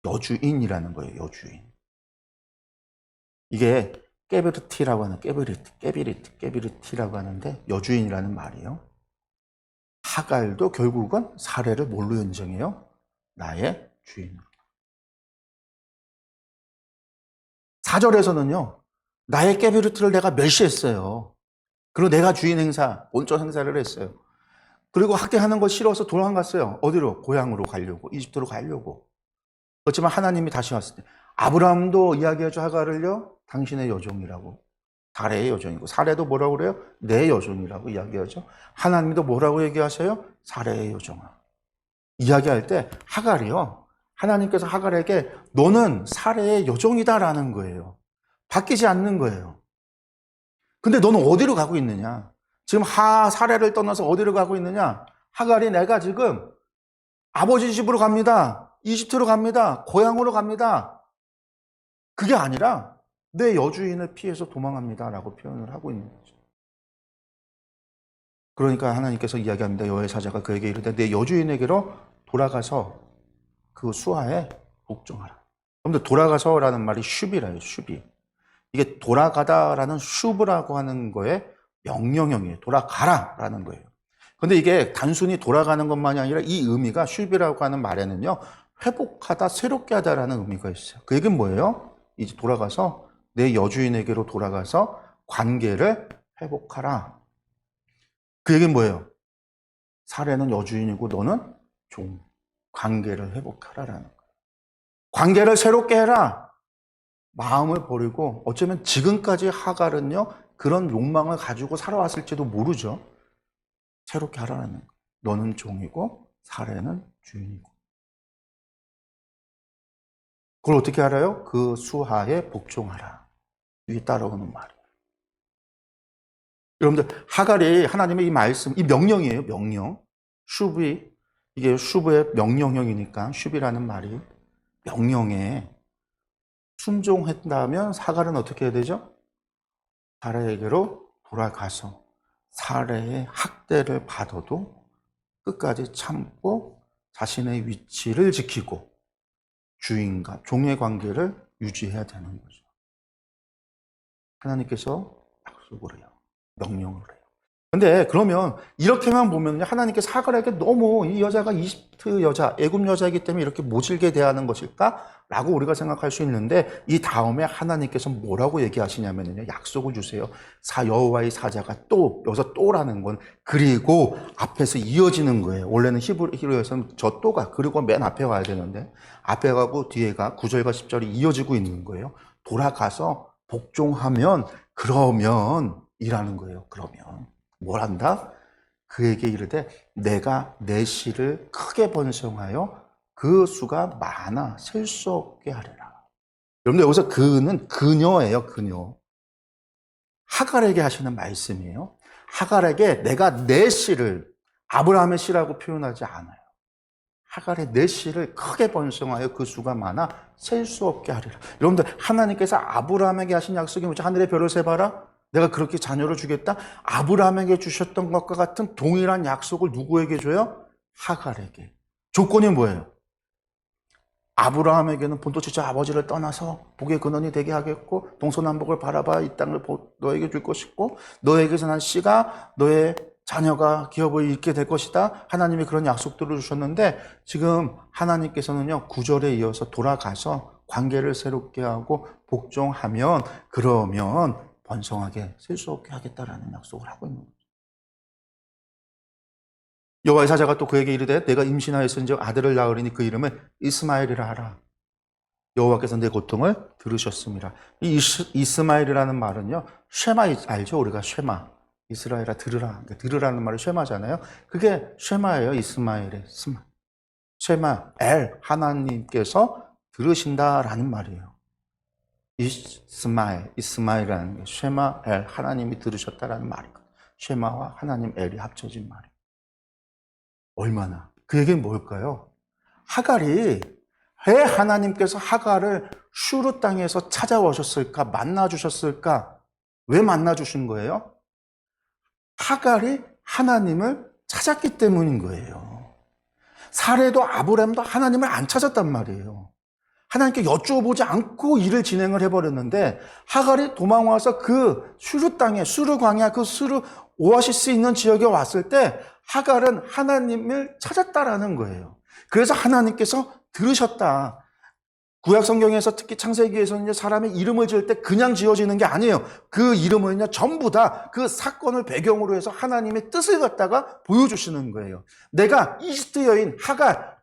여주인이라는 거예요. 여주인. 이게 깨비르티라고 하는 깨비르티라고 하는데 여주인이라는 말이에요. 하갈도 결국은 사레를 뭘로 인정해요? 나의 주인으로. 4절에서는요. 나의 깨비르트를 내가 멸시했어요. 그리고 내가 주인 행사, 본적 행사를 했어요. 그리고 학대하는 거 싫어서 도망갔어요. 어디로? 고향으로 가려고, 이집트로 가려고. 그렇지만 하나님이 다시 왔을 때 아브라함도 이야기하죠. 하갈을요. 당신의 여종이라고. 사레의 여종이고 사레도 뭐라고 그래요? 내 여종이라고 이야기하죠. 하나님도 뭐라고 얘기하세요? 사레의 여종아. 이야기할 때 하갈이요. 하나님께서 하갈에게 너는 사레의 여종이다라는 거예요. 바뀌지 않는 거예요. 근데 너는 어디로 가고 있느냐? 지금 사례를 떠나서 어디로 가고 있느냐? 하갈이 내가 지금 아버지 집으로 갑니다. 이집트로 갑니다. 고향으로 갑니다. 그게 아니라 내 여주인을 피해서 도망합니다라고 표현을 하고 있는 거죠. 그러니까 하나님께서 이야기합니다. 여호와의 사자가 그에게 이르되 내 여주인에게로 돌아가서 그 수하에 복종하라. 여러분들 돌아가서라는 말이 슈비라요. 슈비. 이게 돌아가다라는 슈브라고 하는 거에 명령형이에요. 돌아가라라는 거예요. 근데 이게 단순히 돌아가는 것만이 아니라 이 의미가 슈비라고 하는 말에는요, 회복하다, 새롭게 하다라는 의미가 있어요. 그 얘기는 뭐예요? 이제 돌아가서 내 여주인에게로 돌아가서 관계를 회복하라. 그 얘기는 뭐예요? 사례는 여주인이고 너는 종. 관계를 회복하라라는 거예요. 관계를 새롭게 해라. 마음을 버리고 어쩌면 지금까지 하갈은요, 그런 욕망을 가지고 살아왔을지도 모르죠. 새롭게 하라는 거예요. 너는 종이고 사례는 주인이고. 그걸 어떻게 알아요? 그 수하에 복종하라. 이게 따라오는 말이에요. 여러분들, 하갈이 하나님의 이 말씀, 이 명령이에요. 명령. 슈비, 이게 슈브의 명령형이니까 슈비라는 말이 명령에 순종했다면 하갈은 어떻게 해야 되죠? 사례에게로 돌아가서 사례의 학대를 받아도 끝까지 참고 자신의 위치를 지키고 주인과 종의 관계를 유지해야 되는 거죠. 하나님께서 약속을 해요. 명령을 해요. 근데 그러면 이렇게만 보면 하나님께서 하갈에게 너무 이 여자가 이집트 여자, 애굽 여자이기 때문에 이렇게 모질게 대하는 것일까? 라고 우리가 생각할 수 있는데 이 다음에 하나님께서 뭐라고 얘기하시냐면요. 약속을 주세요. 여호와의 사자가 또, 여기서 또라는 건 그리고 앞에서 이어지는 거예요. 원래는 히브리어에서는 저 또가 그리고 맨 앞에 와야 되는데 앞에 가고 뒤에가 9절과 10절이 이어지고 있는 거예요. 돌아가서 복종하면 그러면 이라는 거예요. 그러면. 뭘 한다? 그에게 이르되 내가 내 씨를 크게 번성하여 그 수가 많아 셀 수 없게 하리라. 여러분들 여기서 그는 그녀예요. 그녀. 하갈에게 하시는 말씀이에요. 하갈에게 내가 내 씨를 아브라함의 씨라고 표현하지 않아요. 하갈의 내 씨를 크게 번성하여 그 수가 많아 셀 수 없게 하리라. 여러분들 하나님께서 아브라함에게 하신 약속이 뭐죠? 하늘의 별을 세봐라. 내가 그렇게 자녀를 주겠다? 아브라함에게 주셨던 것과 같은 동일한 약속을 누구에게 줘요? 하갈에게. 조건이 뭐예요? 아브라함에게는 본토지체 아버지를 떠나서 복의 근원이 되게 하겠고 동서남북을 바라봐 이 땅을 너에게 줄 것이고 너에게서 난 씨가 너의 자녀가 기업을 잃게 될 것이다. 하나님이 그런 약속들을 주셨는데 지금 하나님께서는요 9절에 이어서 돌아가서 관계를 새롭게 하고 복종하면 그러면 번성하게 셀 수 없게 하겠다라는 약속을 하고 있는 거죠. 여호와의 사자가 또 그에게 이르되 내가 임신하였은즉 아들을 낳으리니 그 이름을 이스마엘이라 하라. 여호와께서 내 고통을 들으셨습니다. 이 이스마엘이라는 말은요 쉐마 알죠? 우리가 쉐마 이스라엘아 들으라. 그러니까 들으라는 말이 쉐마잖아요. 그게 쉐마예요. 이스마엘의 쉐마 엘 하나님께서 들으신다라는 말이에요. 이스마엘이라는 게 쉐마 엘 하나님이 들으셨다라는 말이거든요. 쉐마와 하나님 엘이 합쳐진 말이에요. 얼마나? 그 얘기는 뭘까요? 하갈이 왜 하나님께서 하갈을 슈르 땅에서 찾아오셨을까? 만나주셨을까? 왜 만나주신 거예요? 하갈이 하나님을 찾았기 때문인 거예요. 사례도 아브라함도 하나님을 안 찾았단 말이에요. 하나님께 여쭈어보지 않고 일을 진행을 해버렸는데 하갈이 도망와서 그 슈르 땅에 슈르 광야 그 슈르 오아시스 있는 지역에 왔을 때 하갈은 하나님을 찾았다라는 거예요. 그래서 하나님께서 들으셨다. 구약 성경에서 특히 창세기에서는 사람의 이름을 지을 때 그냥 지어지는 게 아니에요. 그 이름은요 전부 다 그 사건을 배경으로 해서 하나님의 뜻을 갖다가 보여주시는 거예요. 내가 이집트 여인 하갈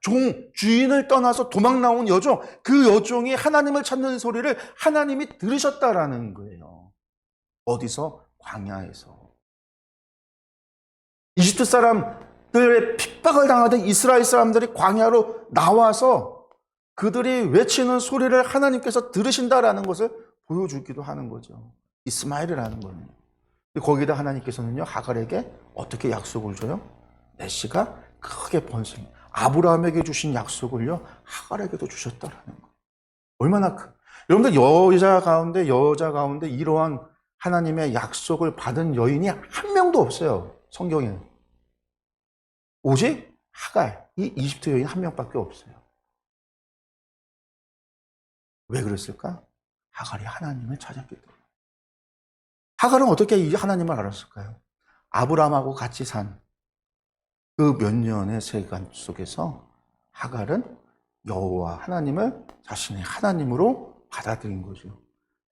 주인을 떠나서 도망 나온 여종 그 여종이 하나님을 찾는 소리를 하나님이 들으셨다라는 거예요. 어디서? 광야에서. 이집트 사람들의 핍박을 당하던 이스라엘 사람들이 광야로 나와서 그들이 외치는 소리를 하나님께서 들으신다라는 것을 보여주기도 하는 거죠. 이스마엘이라는 거는. 거기다 하나님께서는요, 하갈에게 어떻게 약속을 줘요? 내시가 크게 번성. 아브라함에게 주신 약속을요, 하갈에게도 주셨다라는 거예요. 얼마나 여러분들 여자 가운데 이러한 하나님의 약속을 받은 여인이 한 명도 없어요. 성경에는. 오직 하갈, 이 이집트 여인 한 명밖에 없어요. 왜 그랬을까? 하갈이 하나님을 찾았기 때문에. 하갈은 어떻게 이 하나님을 알았을까요? 아브라함하고 같이 산 그 몇 년의 세간 속에서 하갈은 여호와 하나님을 자신의 하나님으로 받아들인 거죠.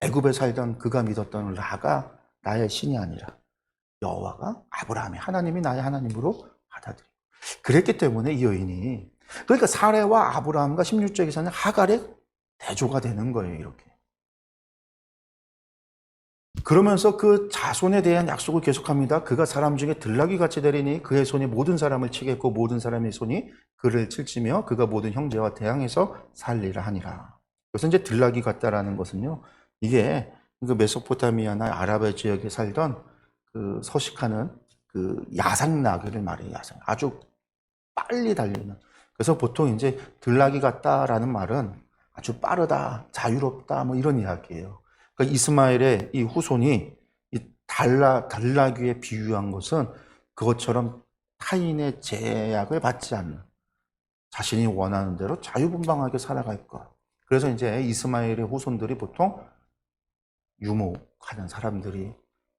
애굽에 살던 그가 믿었던 라가 나의 신이 아니라 여호와가 아브라함의 하나님이 나의 하나님으로 받아들인. 그랬기 때문에 이 여인이, 그러니까 사레와 아브라함과 16절에서는 하갈의 대조가 되는 거예요, 이렇게. 그러면서 그 자손에 대한 약속을 계속합니다. 그가 사람 중에 들나귀 같이 되리니 그의 손이 모든 사람을 치겠고 모든 사람의 손이 그를 칠지며 그가 모든 형제와 대항해서 살리라 하니라. 그래서 이제 들나귀 같다라는 것은요, 이게 그 메소포타미아나 아라비아 지역에 살던 그 서식하는 그 야생 나귀를 말해요. 야생. 아주 빨리 달리는. 그래서 보통 이제 들나귀 같다라는 말은 아주 빠르다, 자유롭다, 뭐 이런 이야기예요. 그러니까 이스마엘의 이 후손이 이 달나귀에 비유한 것은 그것처럼 타인의 제약을 받지 않는, 자신이 원하는 대로 자유분방하게 살아갈 것. 그래서 이제 이스마엘의 후손들이 보통 유목하는 사람들이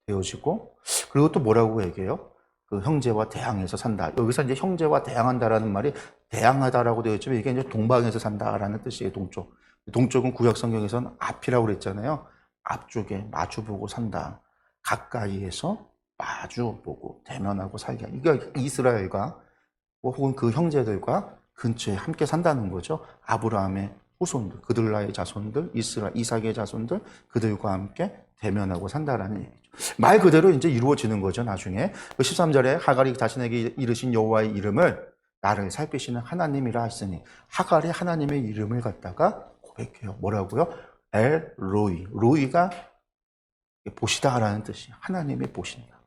되어지고, 그리고 또 뭐라고 얘기해요? 그 형제와 대항해서 산다. 여기서 이제 형제와 대항한다라는 말이 대항하다라고 되어 있지만 이게 이제 동방에서 산다라는 뜻이에요. 동쪽. 동쪽은 구약 성경에서는 앞이라고 그랬잖아요. 앞쪽에 마주보고 산다. 가까이에서 마주보고 대면하고 살게. 이게 이스라엘과 혹은 그 형제들과 근처에 함께 산다는 거죠. 아브라함의 후손들, 그들라의 자손들, 이삭의 자손들, 그들과 함께 대면하고 산다라는 얘기죠. 말 그대로 이제 이루어지는 거죠, 나중에. 13절에 하갈이 자신에게 이르신 여호와의 이름을 나를 살피시는 하나님이라 했으니, 하갈이 하나님의 이름을 갖다가 고백해요. 뭐라고요? 엘로이. 로이가 보시다라는 뜻이에요. 하나님이 보신다.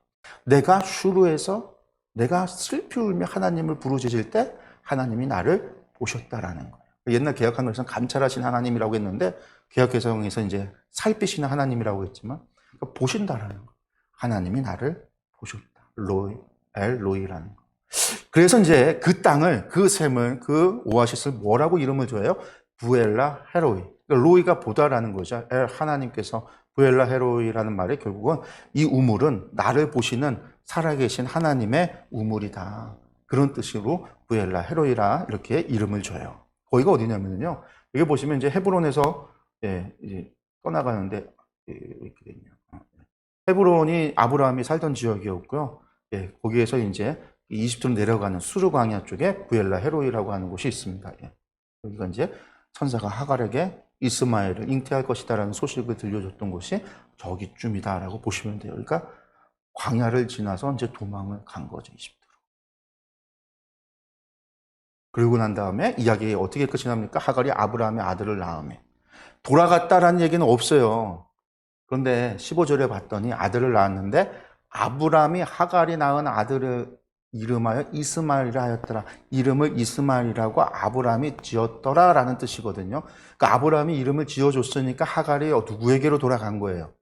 내가 슈루에서 내가 슬피 울며 하나님을 부르짖을 때 하나님이 나를 보셨다라는 거예요. 옛날 개역 한글에서는 감찰하신 하나님이라고 했는데 개역 개성에서 이제 살피시는 하나님이라고 했지만 그러니까 보신다라는 거예요. 하나님이 나를 보셨다. 엘로이라는 거. 그래서 이제 그 땅을, 그 샘을, 그 오아시스를 뭐라고 이름을 줘요? 부엘라 헤로이. 그러니까 로이가 보다라는 거죠. 하나님께서 부엘라 헤로이라는 말이 결국은 이 우물은 나를 보시는 살아계신 하나님의 우물이다. 그런 뜻으로 부엘라 헤로이라 이렇게 이름을 줘요. 거기가 어디냐면요. 여기 보시면 이제 헤브론에서 이제 떠나가는데 이렇게 되네요. 헤브론이 아브라함이 살던 지역이었고요. 거기에서 이제 이집트로 내려가는 수르 광야 쪽에 부엘라 헤로이라고 하는 곳이 있습니다. 여기가 이제 천사가 하갈에게 이스마엘을 잉태할 것이다라는 소식을 들려줬던 곳이 저기쯤이다라고 보시면 돼요. 그러니까 광야를 지나서 이제 도망을 간 거죠, 이집트로. 그러고 난 다음에 이야기 어떻게 끝이 납니까? 하갈이 아브라함의 아들을 낳음에 돌아갔다라는 얘기는 없어요. 그런데 15절에 봤더니 아들을 낳았는데 아브라함이 하갈이 낳은 아들을 이름하여 이스마엘이라 하였더라. 이름을 이스마엘이라고 아브라함이 지었더라라는 뜻이거든요. 그러니까 아브라함이 이름을 지어줬으니까 하갈이 누구에게로 돌아간 거예요?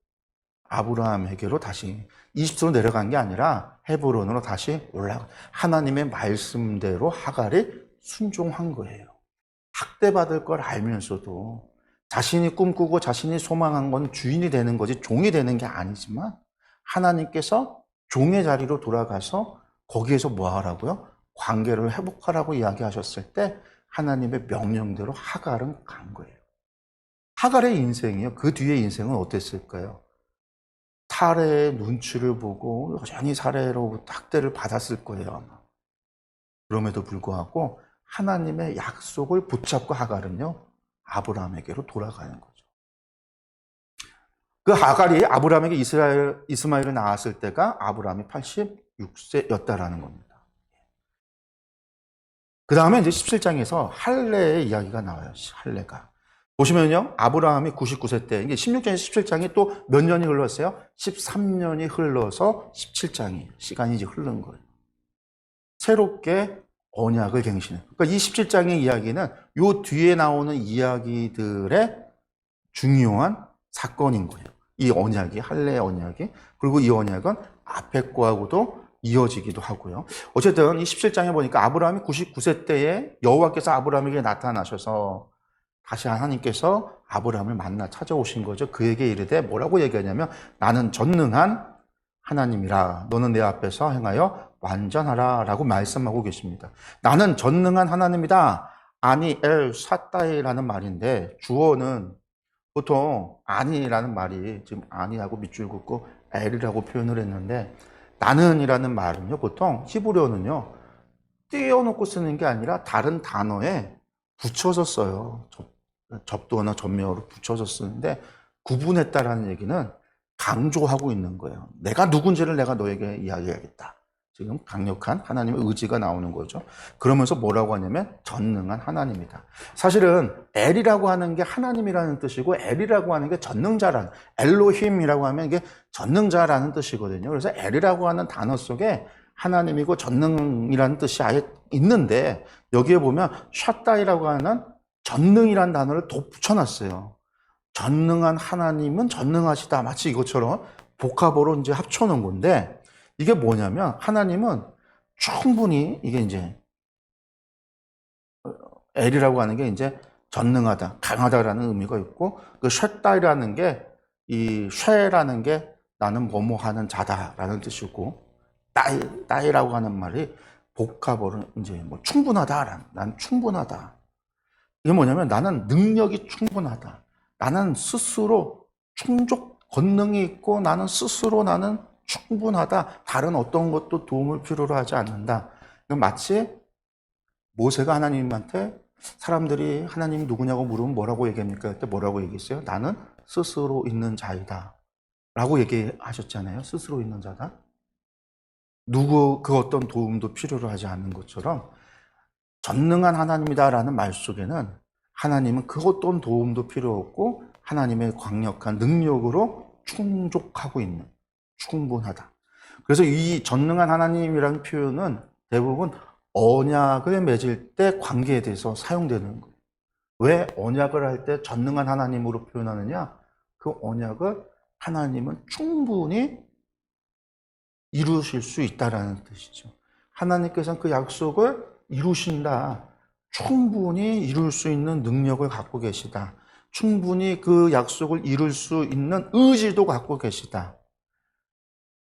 아브라함에게로 다시 이집트로 내려간 게 아니라 헤브론으로 다시 올라가. 하나님의 말씀대로 하갈이 순종한 거예요. 학대받을 걸 알면서도 자신이 꿈꾸고 자신이 소망한 건 주인이 되는 거지 종이 되는 게 아니지만 하나님께서 종의 자리로 돌아가서 거기에서 뭐 하라고요? 관계를 회복하라고 이야기하셨을 때 하나님의 명령대로 하갈은 간 거예요. 하갈의 인생이요. 그 뒤의 인생은 어땠을까요? 사례의 눈치를 보고 여전히 사례로부터 학대를 받았을 거예요, 아마. 그럼에도 불구하고 하나님의 약속을 붙잡고 하갈은요, 아브라함에게로 돌아가는 거죠. 그 하갈이 아브라함에게 이스마엘을 낳았을 때가 아브라함이 86세였다라는 겁니다. 그 다음에 이제 17장에서 할례의 이야기가 나와요. 할례가. 보시면요, 아브라함이 99세 때, 이게 16장에서 17장이 또 몇 년이 흘렀어요? 13년이 흘러서 17장이 시간이 이제 흐른 거예요. 새롭게 언약을 갱신해. 그러니까 이 17장의 이야기는 요 뒤에 나오는 이야기들의 중요한 사건인 거예요. 이 언약이, 할례의 언약이. 그리고 이 언약은 앞에 거하고도 이어지기도 하고요. 어쨌든 이 17장에 보니까 아브라함이 99세 때에 여호와께서 아브라함에게 나타나셔서 다시 하나님께서 아브라함을 만나 찾아오신 거죠. 그에게 이르되 뭐라고 얘기하냐면 나는 전능한 하나님이라 너는 내 앞에서 행하여 완전하라 라고 말씀하고 계십니다. 나는 전능한 하나님이다. 아니 엘 샤다이라는 말인데 주어는 보통 아니라는 말이 지금 아니하고 밑줄 긋고 엘이라고 표현을 했는데 나는이라는 말은요 보통 히브리어는요 띄워놓고 쓰는 게 아니라 다른 단어에 붙여서 써요. 접두어나 접미어로 붙여서 쓰는데 구분했다라는 얘기는 강조하고 있는 거예요. 내가 누군지를 내가 너에게 이야기하겠다. 지금 강력한 하나님의 의지가 나오는 거죠. 그러면서 뭐라고 하냐면 전능한 하나님이다. 사실은 엘이라고 하는 게 하나님이라는 뜻이고 엘이라고 하는 게 전능자라는 엘로힘이라고 하면 이게 전능자라는 뜻이거든요. 그래서 엘이라고 하는 단어 속에 하나님이고 전능이라는 뜻이 아예 있는데 여기에 보면 샤다이라고 하는 전능이라는 단어를 더 붙여놨어요. 전능한 하나님은 전능하시다. 마치 이것처럼 복합어로 이제 합쳐놓은 건데 이게 뭐냐면 하나님은 충분히 이게 이제 엘이라고 하는 게 이제 전능하다, 강하다라는 의미가 있고 그 쉐다이라는 게 이 쉐라는 게 나는 뭐뭐 하는 자다라는 뜻이고 따이라고 하는 말이 복합어로 이제 뭐 충분하다, 난 충분하다. 이게 뭐냐면 나는 능력이 충분하다. 나는 스스로 충족 권능이 있고 나는 스스로 나는 충분하다. 다른 어떤 것도 도움을 필요로 하지 않는다. 마치 모세가 하나님한테 사람들이 하나님이 누구냐고 물으면 뭐라고 얘기합니까? 그때 뭐라고 얘기했어요? 나는 스스로 있는 자이다. 라고 얘기하셨잖아요. 스스로 있는 자다. 누구 그 어떤 도움도 필요로 하지 않는 것처럼 전능한 하나님이다라는 말 속에는 하나님은 그 어떤 도움도 필요 없고 하나님의 강력한 능력으로 충족하고 있는 충분하다. 그래서 이 전능한 하나님이라는 표현은 대부분 언약을 맺을 때 관계에 대해서 사용되는 거예요. 왜 언약을 할 때 전능한 하나님으로 표현하느냐? 그 언약을 하나님은 충분히 이루실 수 있다라는 뜻이죠. 하나님께서는 그 약속을 이루신다. 충분히 이룰 수 있는 능력을 갖고 계시다. 충분히 그 약속을 이룰 수 있는 의지도 갖고 계시다.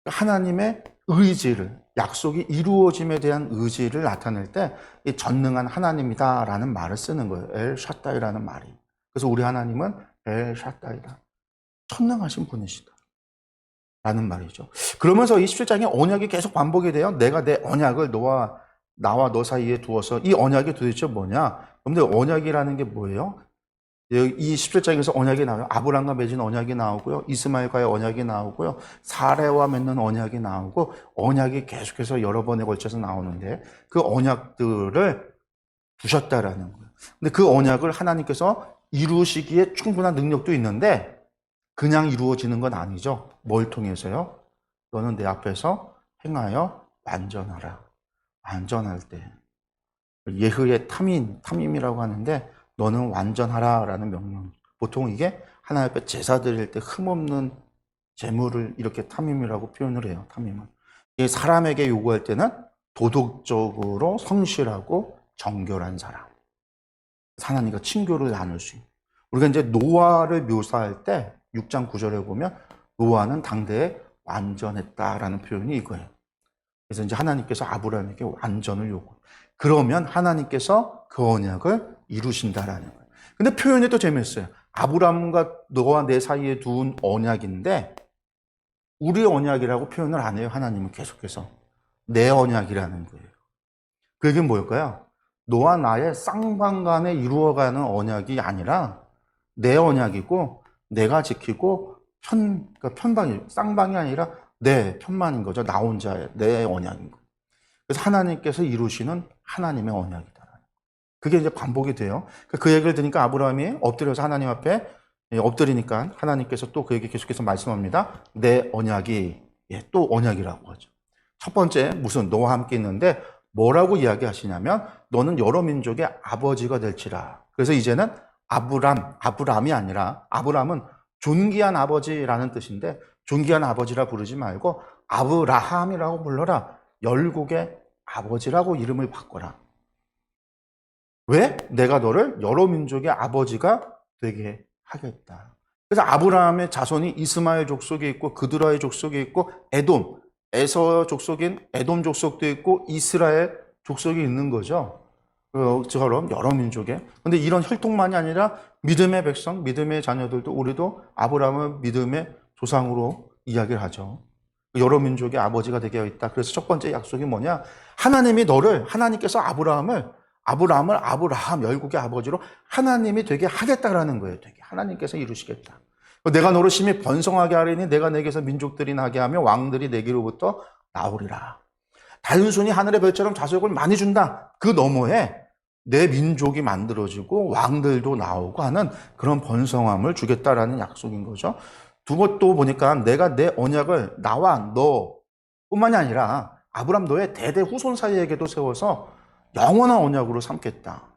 하나님의 의지를, 약속이 이루어짐에 대한 의지를 나타낼 때 이 전능한 하나님이다라는 말을 쓰는 거예요. 엘 샤다이라는 말이. 그래서 우리 하나님은 엘 샤다이다. 천능하신 분이시다. 라는 말이죠. 그러면서 이 17장에 언약이 계속 반복이 돼요. 내가 내 언약을 나와 너 사이에 두어서 이 언약이 도대체 뭐냐? 근데 언약이라는 게 뭐예요? 이 17장에서 언약이 나와요. 아브람과 맺은 언약이 나오고요. 이스마엘과의 언약이 나오고요. 사레와 맺는 언약이 나오고 언약이 계속해서 여러 번에 걸쳐서 나오는데 그 언약들을 두셨다라는 거예요. 근데 그 언약을 하나님께서 이루시기에 충분한 능력도 있는데 그냥 이루어지는 건 아니죠. 뭘 통해서요? 너는 내 앞에서 행하여 완전하라. 완전할 때. 예흐의 탐임이라고 하는데 너는 완전하라라는 명령. 보통 이게 하나님 앞에 제사 드릴 때 흠없는 제물을 이렇게 탐임이라고 표현을 해요. 탐임은. 이 사람에게 요구할 때는 도덕적으로 성실하고 정결한 사람. 하나님과 친교를 나눌 수 있는. 우리가 이제 노아를 묘사할 때 6장 9절에 보면 노아는 당대에 완전했다라는 표현이 이거예요. 그래서 이제 하나님께서 아브라함에게 완전을 요구. 그러면 하나님께서 그 언약을 이루신다라는 거예요. 근데 표현이 또 재밌어요. 아브라함과 너와 내 사이에 두은 언약인데 우리 언약이라고 표현을 안 해요. 하나님은 계속해서 내 언약이라는 거예요. 그 얘기는 뭘까요? 너와 나의 쌍방간에 이루어가는 언약이 아니라 내 언약이고 내가 지키고 그러니까 쌍방이 아니라 내 편만인 거죠. 나 혼자의 내 언약인 거. 그래서 하나님께서 이루시는 하나님의 언약이다. 그게 이제 반복이 돼요. 그 얘기를 들으니까 아브라함이 엎드려서 하나님 앞에 엎드리니까 하나님께서 또 그에게 계속해서 말씀합니다. 내 언약이, 또 언약이라고 하죠. 첫 번째, 무슨 너와 함께 있는데 뭐라고 이야기하시냐면 너는 여러 민족의 아버지가 될지라. 그래서 이제는 아브람이 아니라 아브람은 존귀한 아버지라는 뜻인데 존귀한 아버지라 부르지 말고 아브라함이라고 불러라. 열국의 아버지라고 이름을 바꿔라. 왜? 내가 너를 여러 민족의 아버지가 되게 하겠다. 그래서 아브라함의 자손이 이스마엘 족속이 있고 그드라의 족속이 있고 에돔, 에서 족속인 에돔 족속도 있고 이스라엘 족속이 있는 거죠. 저처럼 여러 민족의. 근데 이런 혈통만이 아니라 믿음의 백성, 믿음의 자녀들도 우리도 아브라함은 믿음의 조상으로 이야기를 하죠. 여러 민족의 아버지가 되게 하여 있다. 그래서 첫 번째 약속이 뭐냐? 하나님께서 아브라함을 아브라함 열국의 아버지로 하나님이 되게 하겠다라는 거예요. 되게 하나님께서 이루시겠다. 내가 너를 심히 번성하게 하리니 내가 내게서 민족들이 나게 하며 왕들이 내게로부터 나오리라. 단순히 하늘의 별처럼 자손을 많이 준다. 그 너머에 내 민족이 만들어지고 왕들도 나오고 하는 그런 번성함을 주겠다라는 약속인 거죠. 두 번도 보니까 내가 내 언약을 나와 너 뿐만이 아니라 아브라함 너의 대대 후손 사이에게도 세워서 영원한 언약으로 삼겠다.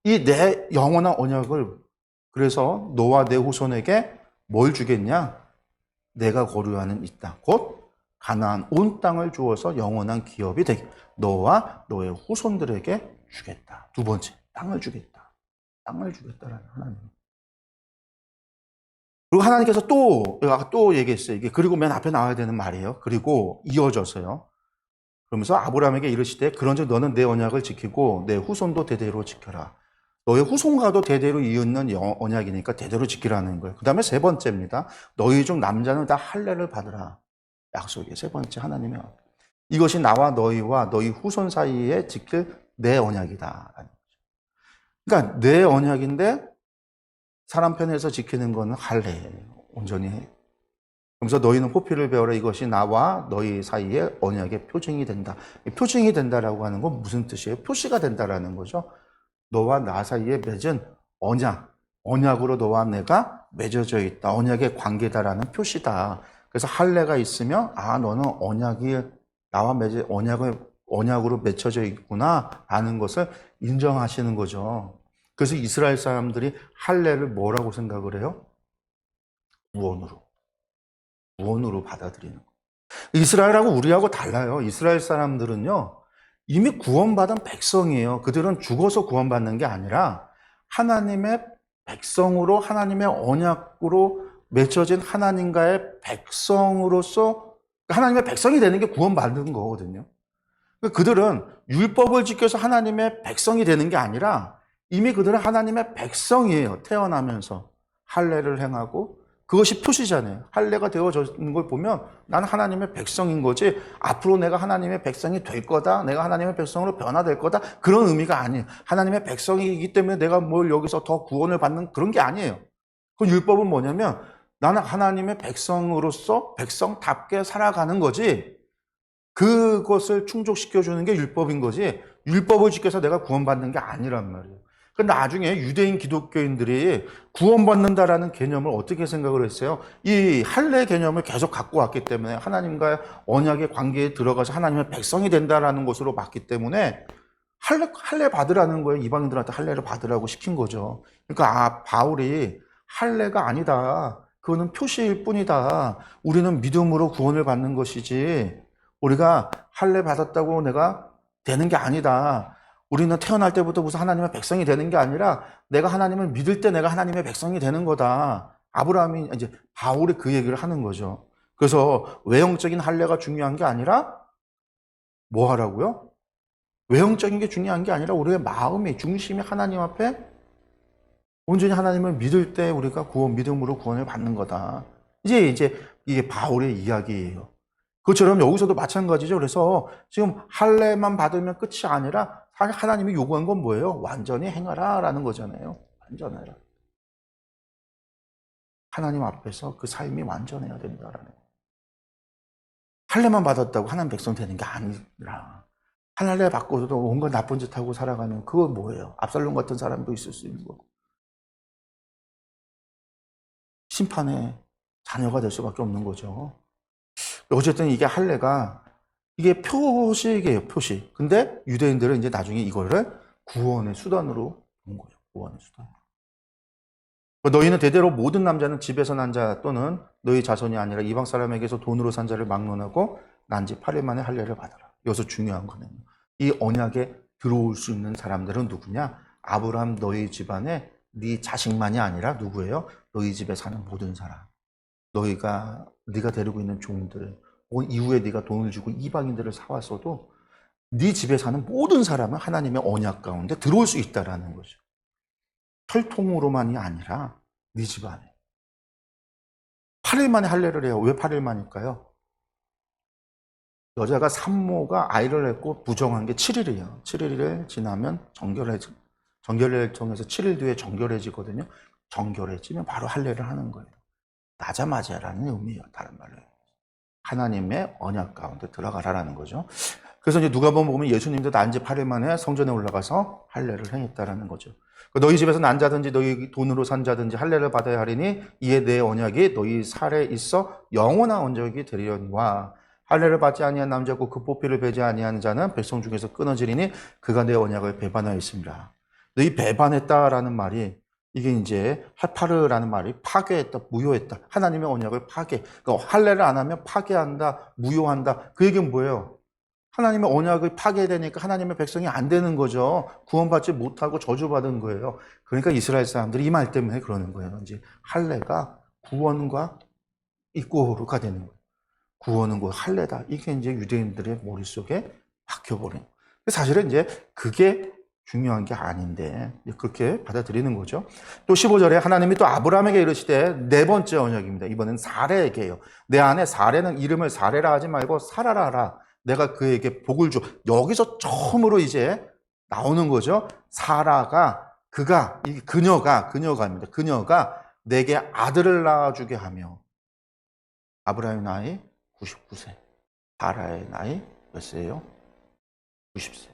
이 내 영원한 언약을 그래서 너와 내 후손에게 뭘 주겠냐? 내가 거류하는 이 땅, 곧 가나안 온 땅을 주어서 영원한 기업이 되게 너와 너의 후손들에게 주겠다. 두 번째, 땅을 주겠다. 땅을 주겠다라는 하나님. 그리고 하나님께서 또 얘기했어요. 이게 그리고 맨 앞에 나와야 되는 말이에요. 그리고 이어져서요. 그러면서 아브라함에게 이르시되 그런즉 너는 내 언약을 지키고 내 후손도 대대로 지켜라. 너의 후손과도 대대로 이웃는 언약이니까 대대로 지키라는 거예요. 그 다음에 세 번째입니다. 너희 중 남자는 다 할례를 받으라. 약속이에요. 세 번째 하나님의 언약. 이것이 나와 너희와 너희 후손 사이에 지킬 내 언약이다. 그러니까 내 언약인데 사람 편에서 지키는 거는 할례예요. 온전히 해요. 그러면서 너희는 호피를 베어라. 이것이 나와 너희 사이에 언약의 표징이 된다. 표징이 된다라고 하는 건 무슨 뜻이에요? 표시가 된다라는 거죠. 너와 나 사이에 맺은 언약으로 너와 내가 맺어져 있다. 언약의 관계다라는 표시다. 그래서 할례가 있으면 너는 나와 맺은 언약으로 맺혀져 있구나 라는 것을 인정하시는 거죠. 그래서 이스라엘 사람들이 할례를 뭐라고 생각을 해요? 구원으로 받아들이는 거. 이스라엘하고 우리하고 달라요. 이스라엘 사람들은요, 이미 구원받은 백성이에요. 그들은 죽어서 구원받는 게 아니라 하나님의 백성으로 하나님의 언약으로 맺혀진 하나님과의 백성으로서 하나님의 백성이 되는 게 구원받는 거거든요. 그들은 율법을 지켜서 하나님의 백성이 되는 게 아니라 이미 그들은 하나님의 백성이에요. 태어나면서 할례를 행하고 그것이 표시잖아요. 할례가 되어지는 걸 보면 나는 하나님의 백성인 거지 앞으로 내가 하나님의 백성이 될 거다. 내가 하나님의 백성으로 변화될 거다. 그런 의미가 아니에요. 하나님의 백성이기 때문에 내가 뭘 여기서 더 구원을 받는 그런 게 아니에요. 그 율법은 뭐냐면 나는 하나님의 백성으로서 백성답게 살아가는 거지 그것을 충족시켜주는 게 율법인 거지 율법을 지켜서 내가 구원받는 게 아니란 말이에요. 근데 나중에 유대인 기독교인들이 구원받는다라는 개념을 어떻게 생각을 했어요? 이 할례 개념을 계속 갖고 왔기 때문에 하나님과의 언약의 관계에 들어가서 하나님의 백성이 된다라는 것으로 봤기 때문에 할례 받으라는 거예요. 이방인들한테 할례를 받으라고 시킨 거죠. 그러니까 바울이 할례가 아니다. 그거는 표시일 뿐이다. 우리는 믿음으로 구원을 받는 것이지 우리가 할례 받았다고 내가 되는 게 아니다. 우리는 태어날 때부터 무슨 하나님의 백성이 되는 게 아니라 내가 하나님을 믿을 때 내가 하나님의 백성이 되는 거다. 바울이 그 얘기를 하는 거죠. 그래서 외형적인 할례가 중요한 게 아니라 뭐 하라고요? 외형적인 게 중요한 게 아니라 우리의 마음이 중심이 하나님 앞에 온전히 하나님을 믿을 때 우리가 믿음으로 구원을 받는 거다. 이제 이게 바울의 이야기예요. 그것처럼 여기서도 마찬가지죠. 그래서 지금 할례만 받으면 끝이 아니라 하나님이 요구한 건 뭐예요? 완전히 행하라 라는 거잖아요. 완전해라. 하나님 앞에서 그 삶이 완전해야 된다라는 거예요. 할례만 받았다고 하나님 백성 되는 게 아니라 할례 받고도 온갖 나쁜 짓 하고 살아가면 그건 뭐예요? 압살롬 같은 사람도 있을 수 있는 거고. 심판의 자녀가 될 수밖에 없는 거죠. 어쨌든 이게 할례가 이게 표식이에요, 표식. 근데 유대인들은 이제 나중에 이거를 구원의 수단으로 본 거예요. 구원의 수단. 너희는 대대로 모든 남자는 집에서 난 자 또는 너희 자손이 아니라 이방 사람에게서 돈으로 산 자를 막론하고 난 지 8일 만에 할례를 받아라. 여기서 중요한 거는 이 언약에 들어올 수 있는 사람들은 누구냐? 아브라함 너희 집안에 네 자식만이 아니라 누구예요? 너희 집에 사는 모든 사람. 네가 데리고 있는 종들, 혹은 이후에 네가 돈을 주고 이방인들을 사왔어도 네 집에 사는 모든 사람은 하나님의 언약 가운데 들어올 수 있다라는 거죠. 혈통으로만이 아니라 네 집안에. 8일 만에 할례를 해요. 왜 8일 만일까요? 여자가 산모가 아이를 낳고 부정한 게 7일이에요. 7일을 지나면 정결을 통해서 7일 뒤에 정결해지거든요. 정결해지면 바로 할례를 하는 거예요. 나자마자라는 의미예요. 다른 말로. 하나님의 언약 가운데 들어가라라는 거죠. 그래서 이제 누가복음 보면 예수님도 난 지 8일 만에 성전에 올라가서 할례를 행했다라는 거죠. 너희 집에서 난 자든지 너희 돈으로 산 자든지 할례를 받아야 하리니 이에 내 언약이 너희 살에 있어 영원한 언약이 되리려니와 할례를 받지 아니한 남자고 그 뽑기를 배지 아니한 자는 백성 중에서 끊어지리니 그가 내 언약을 배반하였습니다. 너희 배반했다라는 말이 이게 이제 할파르라는 말이 파괴했다, 무효했다. 하나님의 언약을 파괴. 그러니까 할례를 안 하면 파괴한다, 무효한다. 그 얘기는 뭐예요? 하나님의 언약을 파괴되니까 하나님의 백성이 안 되는 거죠. 구원받지 못하고 저주받은 거예요. 그러니까 이스라엘 사람들이 이 말 때문에 그러는 거예요. 이제 할례가 구원과 이꼬르가 되는 거예요. 구원은 곧 할례다. 이게 이제 유대인들의 머릿속에 박혀버린 거예요. 사실은 이제 그게 중요한 게 아닌데 그렇게 받아들이는 거죠. 또 15절에 하나님이 또 아브라함에게 이르시되 네 번째 언약입니다. 이번엔 사레에게요. 내 안에 사레는 이름을 사레라 하지 말고 사라라 하라. 내가 그에게 복을 줘. 여기서 처음으로 이제 나오는 거죠. 사라가 그녀가입니다. 그녀가 내게 아들을 낳아주게 하며 아브라함의 나이 99세. 사라의 나이 몇 세예요? 90세.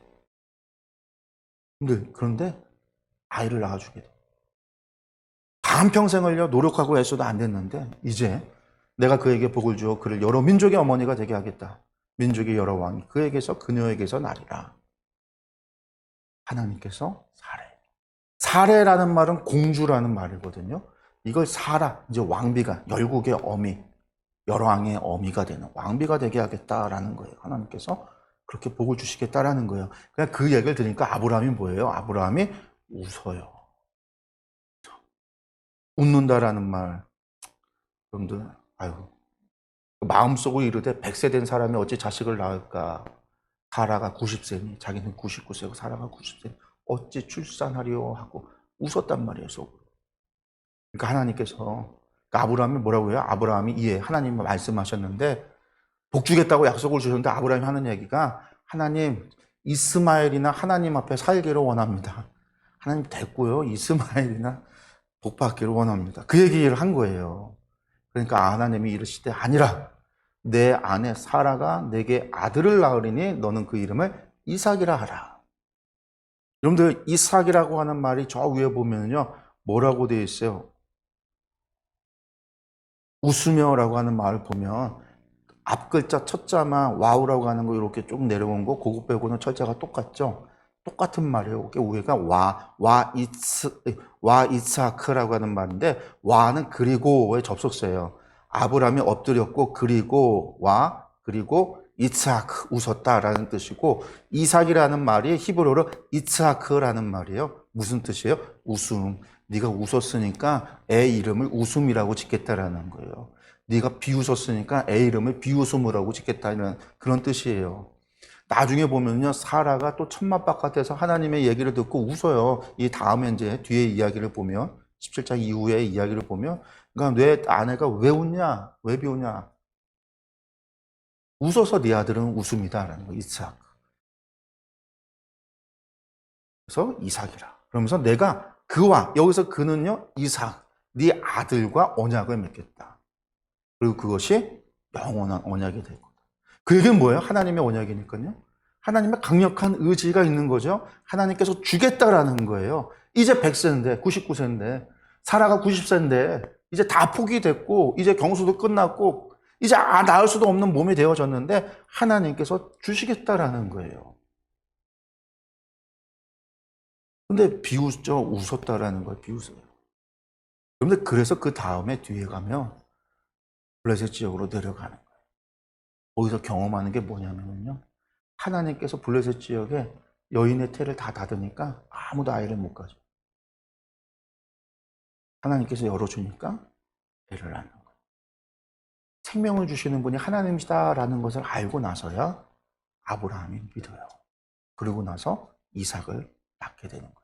그런데 아이를 낳아주게 돼. 한평생을요 노력하고 애써도 안 됐는데 이제 내가 그에게 복을 주어 그를 여러 민족의 어머니가 되게 하겠다. 민족의 여러 왕이 그에게서 그녀에게서 나리라. 하나님께서 사레라는 말은 공주라는 말이거든요. 이걸 사라, 이제 왕비가 열국의 어미, 여러 왕의 어미가 되는 왕비가 되게 하겠다라는 거예요. 하나님께서 그렇게 복을 주시겠다라는 거예요. 그냥 그 얘기를 들으니까 아브라함이 뭐예요? 아브라함이 웃어요. 웃는다라는 말, 여러분들, 마음속으로 이르되 100세 된 사람이 어찌 자식을 낳을까? 사라가 90세니 자기는 99세고 사라가 90세니 어찌 출산하리요 하고 웃었단 말이에요, 속으로. 그러니까 하나님께서 아브라함이 뭐라고 해요? 아브라함이 하나님이 말씀하셨는데 복 주겠다고 약속을 주셨는데 아브라함이 하는 얘기가 하나님 이스마엘이나 하나님 앞에 살기를 원합니다. 하나님 됐고요. 이스마엘이나 복 받기를 원합니다. 그 얘기를 한 거예요. 그러니까 하나님이 이르시되 아니라 내 아내 사라가 내게 아들을 낳으리니 너는 그 이름을 이삭이라 하라. 여러분들 이삭이라고 하는 말이 저 위에 보면요 뭐라고 되어 있어요? 웃으며라고 하는 말을 보면 앞 글자 첫 자만 와우라고 하는 거 이렇게 쭉 내려온 거 그거 빼고는 철자가 똑같죠? 똑같은 말이에요. 위에가 이츠하크라고 하는 말인데 와는 그리고의 접속사예요. 아브라함이 엎드렸고 그리고 이츠하크 웃었다라는 뜻이고 이삭이라는 말이 히브리어로 이츠하크라는 말이에요. 무슨 뜻이에요? 웃음. 네가 웃었으니까 애 이름을 웃음이라고 짓겠다라는 거예요. 네가 비웃었으니까 애 이름을 비웃음이라고 짓겠다는 그런 뜻이에요. 나중에 보면요 사라가 또 천막 바깥에서 하나님의 얘기를 듣고 웃어요. 이 다음에 이제 뒤에 이야기를 보면 17장 이후의 이야기를 보면 그러니까 내 아내가 왜 웃냐? 왜 비웃냐? 웃어서 네 아들은 웃음이다라는 거. 이삭. 그래서 이삭이라. 그러면서 내가 그와 여기서 그는요 이삭 네 아들과 언약을 맺겠다. 그리고 그것이 영원한 언약이 될 거다. 그 얘기는 뭐예요? 하나님의 언약이니까요. 하나님의 강력한 의지가 있는 거죠. 하나님께서 주겠다라는 거예요. 이제 100세인데, 99세인데, 사라가 90세인데, 이제 다 포기됐고, 이제 경수도 끝났고, 이제 나을 수도 없는 몸이 되어졌는데, 하나님께서 주시겠다라는 거예요. 근데 비웃죠. 웃었다라는 걸 비웃어요. 그런데 그래서 그 다음에 뒤에 가면 블레셋 지역으로 내려가는 거예요. 거기서 경험하는 게 뭐냐면요. 하나님께서 블레셋 지역에 여인의 태를 다 닫으니까 아무도 아이를 못 가져. 하나님께서 열어주니까 애를 낳는 거예요. 생명을 주시는 분이 하나님이시다라는 것을 알고 나서야 아브라함이 믿어요. 그리고 나서 이삭을 낳게 되는 거예요.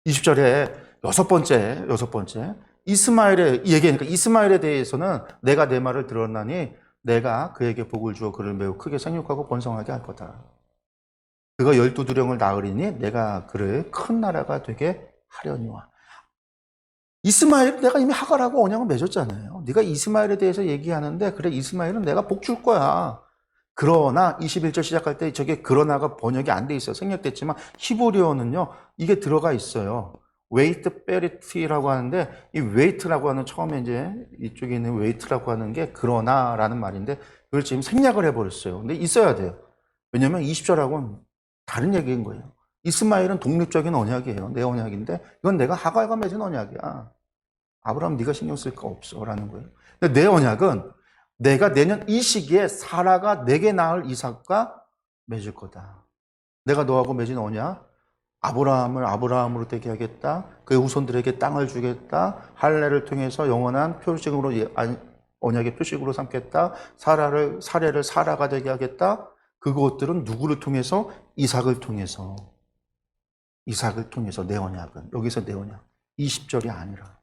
20절에 여섯 번째 이스마엘의 얘기하니까 이스마엘에 대해서는 내가 내 말을 들었나니 내가 그에게 복을 주어 그를 매우 크게 생육하고 번성하게 할 거다. 그가 12두령을 낳으리니 내가 그를 큰 나라가 되게 하려니와. 이스마엘은 내가 이미 하갈하고 언약을 맺었잖아요. 네가 이스마엘에 대해서 얘기하는데 그래 이스마엘은 내가 복 줄 거야. 그러나 21절 시작할 때 저게 그러나가 번역이 안 돼 있어요. 생략됐지만 히브리어는요. 이게 들어가 있어요. 웨이트 베리티라고 하는데 이 웨이트라고 하는 처음에 이제 이쪽에 있는 웨이트라고 하는 게 그러나라는 말인데 그걸 지금 생략을 해버렸어요. 근데 있어야 돼요. 왜냐면 20절하고는 다른 얘기인 거예요. 이스마엘은 독립적인 언약이에요. 내 언약인데 이건 내가 하갈과 맺은 언약이야. 아브라함 네가 신경 쓸 거 없어 라는 거예요. 근데 내 언약은 내가 내년 이 시기에 사라가 내게 낳을 이삭과 맺을 거다. 내가 너하고 맺은 언약 아브라함을 아브라함으로 되게 하겠다. 그의 후손들에게 땅을 주겠다. 할례를 통해서 영원한 표식으로 언약의 표식으로 삼겠다. 사례를 사라가 되게 하겠다. 그것들은 누구를 통해서? 이삭을 통해서 내 언약은 여기서 내 언약 20절이 아니라.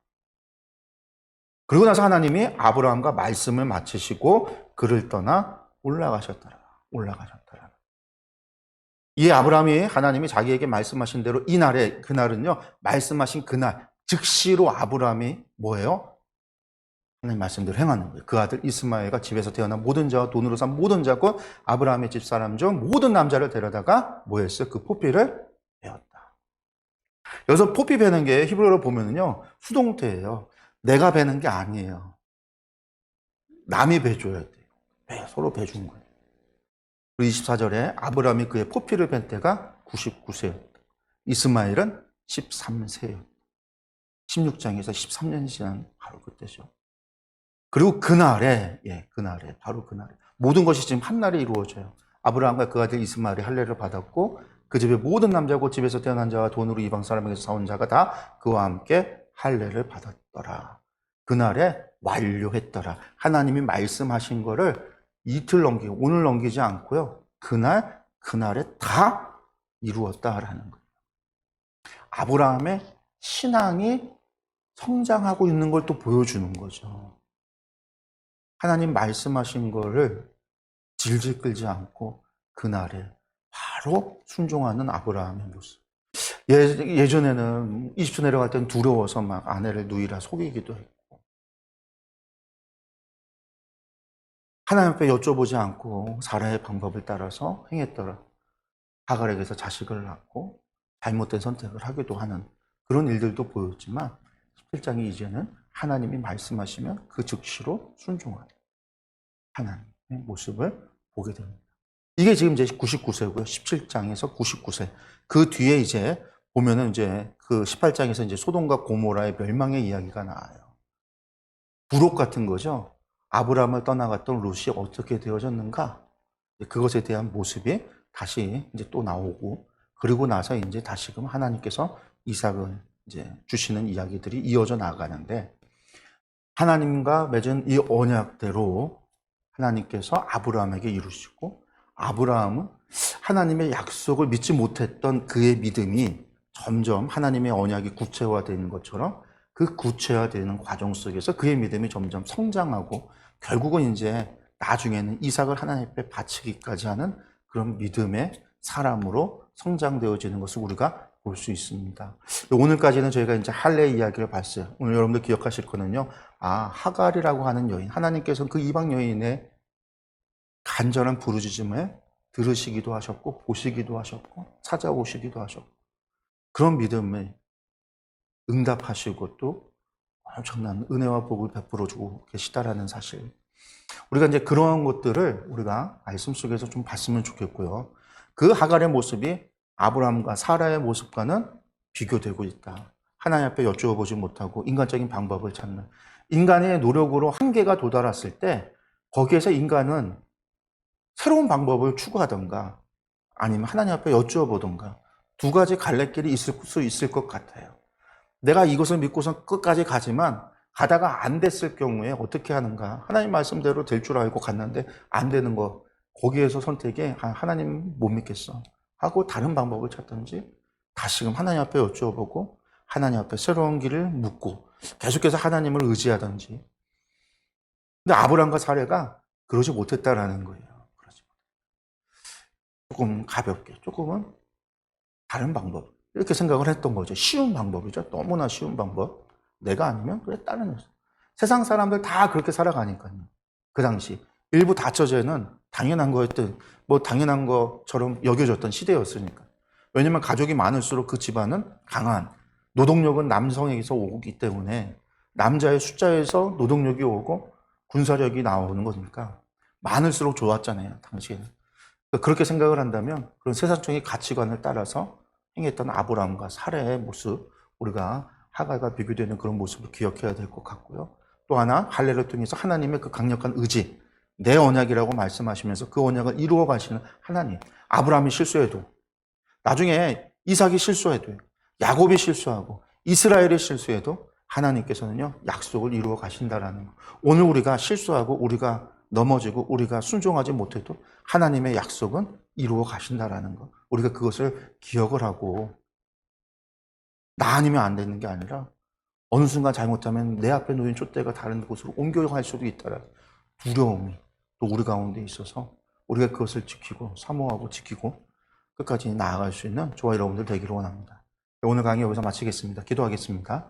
그리고 나서 하나님이 아브라함과 말씀을 마치시고 그를 떠나 올라가셨더라. 이 아브라함이 하나님이 자기에게 말씀하신 대로 이날에 그날은요. 말씀하신 그날 즉시로 아브라함이 뭐예요? 하나님 말씀대로 행하는 거예요. 그 아들 이스마엘과 집에서 태어난 모든 자와 돈으로 산 모든 자고 아브라함의 집사람 중 모든 남자를 데려다가 뭐 했어요? 그 포피를 베었다. 여기서 포피 베는 게 히브리어로 보면은요. 수동태예요. 내가 베는 게 아니에요. 남이 베줘야 돼요. 서로 베준 거예요. 24절에 아브라함이 그의 포피를 벤 때가 99세였다. 이스마엘은 13세였다. 16장에서 13년이 지난 바로 그때죠. 그리고 그날에 모든 것이 지금 한날에 이루어져요. 아브라함과 그 아들 이스마엘이 할례를 받았고 그 집의 모든 남자고 집에서 태어난 자와 돈으로 이방 사람에게서 사온 자가 다 그와 함께 할례를 받았더라. 그날에 완료했더라. 하나님이 말씀하신 거를 이틀 넘기고 오늘 넘기지 않고요. 그날에 다 이루었다라는 거예요. 아브라함의 신앙이 성장하고 있는 걸 또 보여주는 거죠. 하나님 말씀하신 거를 질질 끌지 않고 그날에 바로 순종하는 아브라함의 모습. 예전에는 20초 내려갈 때는 두려워서 막 아내를 누이라 속이기도 했고 하나님 앞에 여쭤보지 않고 사라의 방법을 따라서 행했더라. 하갈에게서 자식을 낳고 잘못된 선택을 하기도 하는 그런 일들도 보였지만 17장이 이제는 하나님이 말씀하시면 그 즉시로 순종하는 하나님의 모습을 보게 됩니다. 이게 지금 이제 99세고요. 17장에서 99세. 그 뒤에 이제 보면은 이제 그 18장에서 이제 소돔과 고모라의 멸망의 이야기가 나와요. 부록 같은 거죠. 아브라함을 떠나갔던 롯이 어떻게 되어졌는가? 그것에 대한 모습이 다시 이제 또 나오고, 그리고 나서 이제 다시금 하나님께서 이삭을 이제 주시는 이야기들이 이어져 나가는데, 하나님과 맺은 이 언약대로 하나님께서 아브라함에게 이루시고, 아브라함은 하나님의 약속을 믿지 못했던 그의 믿음이 점점 하나님의 언약이 구체화되는 것처럼 그 구체화되는 과정 속에서 그의 믿음이 점점 성장하고 결국은 이제 나중에는 이삭을 하나님 앞에 바치기까지 하는 그런 믿음의 사람으로 성장되어지는 것을 우리가 볼 수 있습니다. 오늘까지는 저희가 이제 할례 이야기를 봤어요. 오늘 여러분들 기억하실 거는요. 하갈이라고 하는 여인, 하나님께서는 그 이방 여인의 간절한 부르짖음에 들으시기도 하셨고 보시기도 하셨고 찾아오시기도 하셨고 그런 믿음에 응답하시고 또 엄청난 은혜와 복을 베풀어 주고 계시다라는 사실. 우리가 이제 그러한 것들을 우리가 말씀 속에서 좀 봤으면 좋겠고요. 그 하갈의 모습이 아브라함과 사라의 모습과는 비교되고 있다. 하나님 앞에 여쭈어보지 못하고 인간적인 방법을 찾는 인간의 노력으로 한계가 도달했을 때 거기에서 인간은 새로운 방법을 추구하던가 아니면 하나님 앞에 여쭈어보던가 두 가지 갈래길이 있을 수 있을 것 같아요. 내가 이것을 믿고선 끝까지 가지만 가다가 안 됐을 경우에 어떻게 하는가? 하나님 말씀대로 될 줄 알고 갔는데 안 되는 거 거기에서 선택에 하나님 못 믿겠어 하고 다른 방법을 찾든지 다시금 하나님 앞에 여쭈어보고 하나님 앞에 새로운 길을 묻고 계속해서 하나님을 의지하든지. 근데 아브라함과 사례가 그러지 못했다라는 거예요. 조금 가볍게, 조금은 다른 방법 이렇게 생각을 했던 거죠. 쉬운 방법이죠. 너무나 쉬운 방법. 내가 아니면 그래 다른 세상 사람들 다 그렇게 살아가니까요. 그 당시 일부 다처제는 당연한 거였던 뭐 당연한 것처럼 여겨졌던 시대였으니까. 왜냐면 가족이 많을수록 그 집안은 강한 노동력은 남성에게서 오기 때문에 남자의 숫자에서 노동력이 오고 군사력이 나오는 거니까 많을수록 좋았잖아요. 당시에는. 그렇게 생각을 한다면 그런 세상적인 가치관을 따라서 행했던 아브라함과 사례의 모습, 우리가 하갈과 비교되는 그런 모습을 기억해야 될 것 같고요. 또 하나 할례를 통해서 하나님의 그 강력한 의지, 내 언약이라고 말씀하시면서 그 언약을 이루어 가시는 하나님. 아브라함이 실수해도 나중에 이삭이 실수해도 야곱이 실수하고 이스라엘이 실수해도 하나님께서는요 약속을 이루어 가신다라는 거. 오늘 우리가 실수하고 우리가 넘어지고 우리가 순종하지 못해도 하나님의 약속은 이루어 가신다라는 거. 우리가 그것을 기억을 하고 나 아니면 안 되는 게 아니라 어느 순간 잘못하면 내 앞에 놓인 촛대가 다른 곳으로 옮겨갈 수도 있다라는 두려움이 또 우리 가운데 있어서 우리가 그것을 지키고 사모하고 지키고 끝까지 나아갈 수 있는 저와 여러분들 되기를 원합니다. 오늘 강의 여기서 마치겠습니다. 기도하겠습니다.